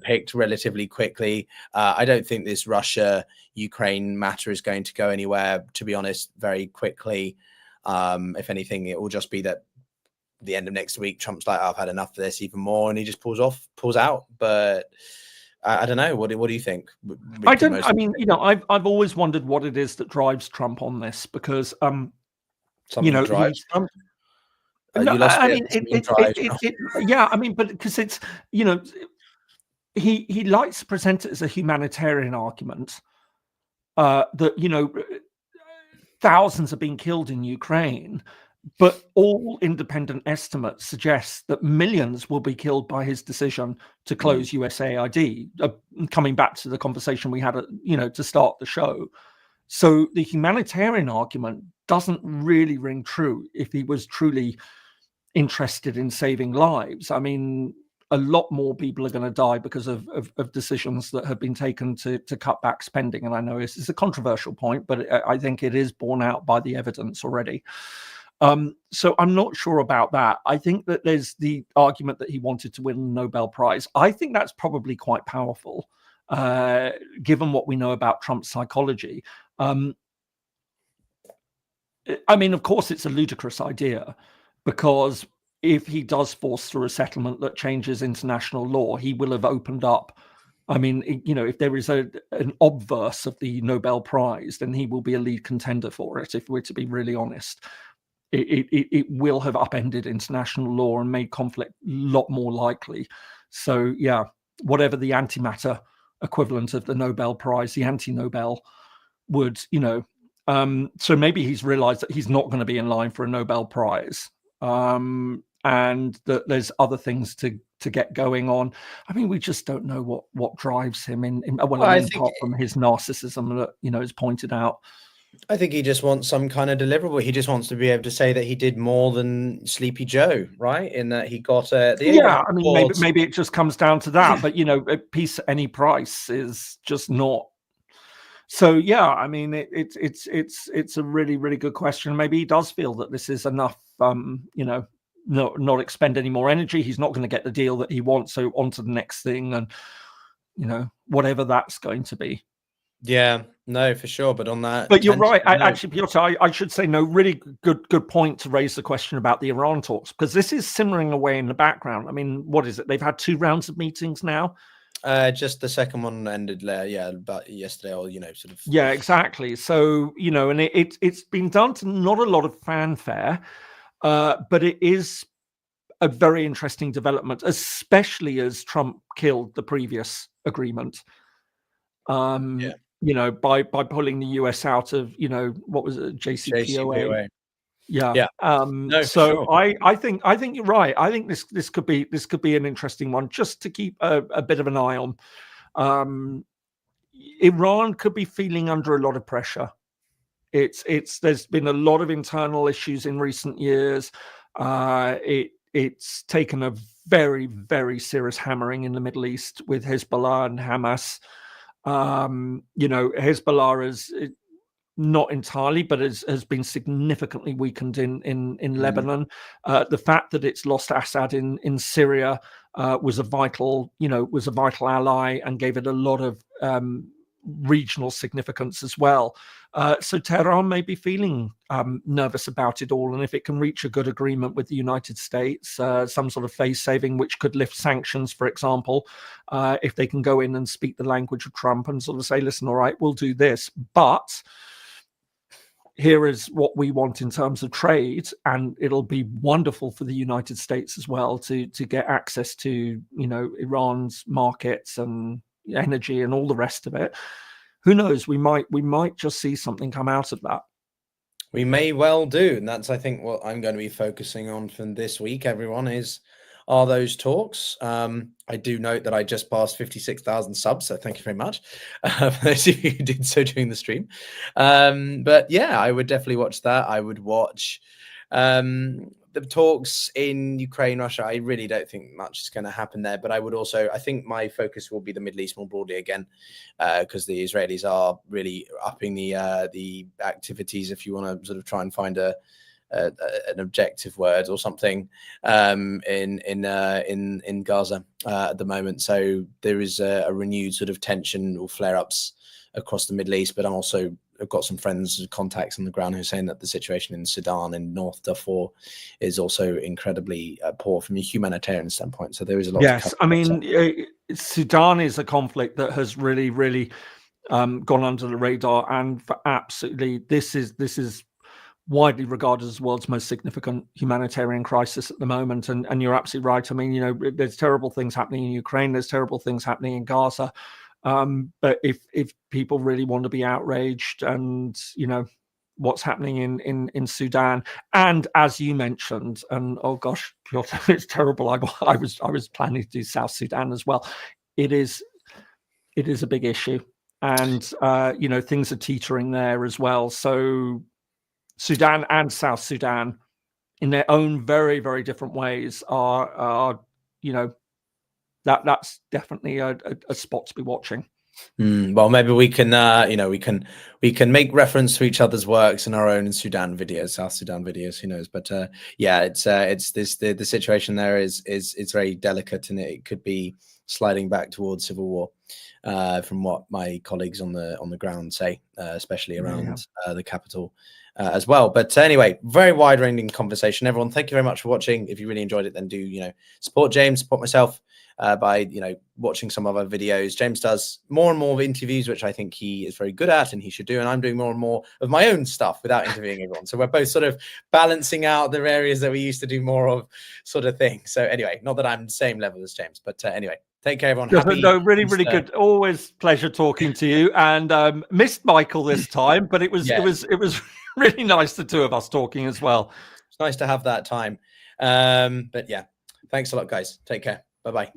picked relatively quickly. I don't think this Russia-Ukraine matter is going to go anywhere, to be honest, very quickly. If anything, it will just be that the end of next week, Trump's like, I've had enough of this even more, and he just pulls out. But I don't know. What do you think? I've always wondered what it is that drives Trump on this, because drives Trump. But because it's he likes to present it as a humanitarian argument that thousands are being killed in Ukraine. But all independent estimates suggest that millions will be killed by his decision to close USAID. Coming back to the conversation we had, to start the show. So the humanitarian argument doesn't really ring true if he was truly interested in saving lives. I mean, a lot more people are going to die because of decisions that have been taken to cut back spending. And I know this is a controversial point, but I think it is borne out by the evidence already. So I'm not sure about that. I think that there's the argument that he wanted to win the Nobel Prize. I think that's probably quite powerful, given what we know about Trump's psychology. I mean, of course, it's a ludicrous idea, because if he does force through a settlement that changes international law, he will have opened up. I mean, if there is an obverse of the Nobel Prize, then he will be a lead contender for it, if we're to be really honest. It will have upended international law and made conflict a lot more likely. So, yeah, whatever the antimatter equivalent of the Nobel Prize, the anti-Nobel would, so maybe he's realized that he's not going to be in line for a Nobel Prize, and that there's other things to get going on. I mean, we just don't know what drives him apart from his narcissism that, is pointed out. I think he just wants some kind of deliverable. He just wants to be able to say that he did more than Sleepy Joe, right? In that he got maybe it just comes down to that. But peace at any price is just not. So yeah, I mean, it's a really, really good question. Maybe he does feel that this is enough. Not expend any more energy. He's not going to get the deal that he wants. So on to the next thing, and whatever that's going to be. Yeah, no, for sure. But on that, but you're right. Actually, Piotr, I should say, really good point to raise the question about the Iran talks, because this is simmering away in the background. I mean, what is it? They've had 2 rounds of meetings now. Just the second one ended about yesterday, or sort of. Yeah, exactly. So and it's been done to not a lot of fanfare, but it is a very interesting development, especially as Trump killed the previous agreement. By pulling the US out of, what was it, JCPOA. Yeah. No, so sure. I think you're right. I think this could be an interesting one, just to keep a bit of an eye on. Iran could be feeling under a lot of pressure. There's been a lot of internal issues in recent years. it's taken a very, very serious hammering in the Middle East with Hezbollah and Hamas. Hezbollah is not entirely, but has been significantly weakened in Lebanon. The fact that it's lost Assad in Syria was a vital ally and gave it a lot of regional significance as well. So Tehran may be feeling nervous about it all, and if it can reach a good agreement with the United States, some sort of face saving which could lift sanctions, for example, if they can go in and speak the language of Trump and sort of say, listen, all right, we'll do this, but here is what we want in terms of trade, and it'll be wonderful for the United States as well to get access to Iran's markets and energy and all the rest of it. Who knows? We might just see something come out of that. We may well do, and that's, I think, what I'm going to be focusing on from this week. Everyone are those talks. I do note that I just passed 56,000 subs, so thank you very much for those of you who did so during the stream. But yeah, I would definitely watch that. I would watch the talks in Ukraine, Russia. I really don't think much is going to happen there, but I think my focus will be the Middle East more broadly again, because the Israelis are really upping the activities, if you want to sort of try and find an objective word or something, in Gaza at the moment. So there is a renewed sort of tension or flare-ups across the Middle East, but I've got some friends and contacts on the ground who are saying that the situation in Sudan and North Darfur is also incredibly poor from a humanitarian standpoint. So there is a lot. Yes, I mean, Sudan is a conflict that has really, really gone under the radar, and for absolutely, this is widely regarded as the world's most significant humanitarian crisis at the moment. And you're absolutely right. I mean, there's terrible things happening in Ukraine. There's terrible things happening in Gaza. But if people really want to be outraged, and what's happening in Sudan, and as you mentioned, and oh gosh, Piotr, it's terrible. I was planning to do South Sudan as well. It is a big issue, and things are teetering there as well. So Sudan and South Sudan, in their own very, very different ways, are that's definitely a spot to be watching. Well, maybe we can we can make reference to each other's works in our own Sudan videos, South Sudan videos. Who knows? But yeah, it's the situation there is very delicate, and it could be sliding back towards civil war, from what my colleagues on the ground say, especially around the capital as well. But anyway, very wide-ranging conversation. Everyone, thank you very much for watching. If you really enjoyed it, then do support James, support myself by watching some of our videos. James does more and more interviews, which I think he is very good at, and he should do. And I'm doing more and more of my own stuff without interviewing everyone. So we're both sort of balancing out the areas that we used to do more of, sort of thing. So anyway, not that I'm the same level as James, but anyway, take care, everyone. No, really, really good. Always pleasure talking to you. And missed Michael this time, but it was really nice, the two of us talking as well. It's nice to have that time. But yeah, thanks a lot, guys. Take care. Bye-bye.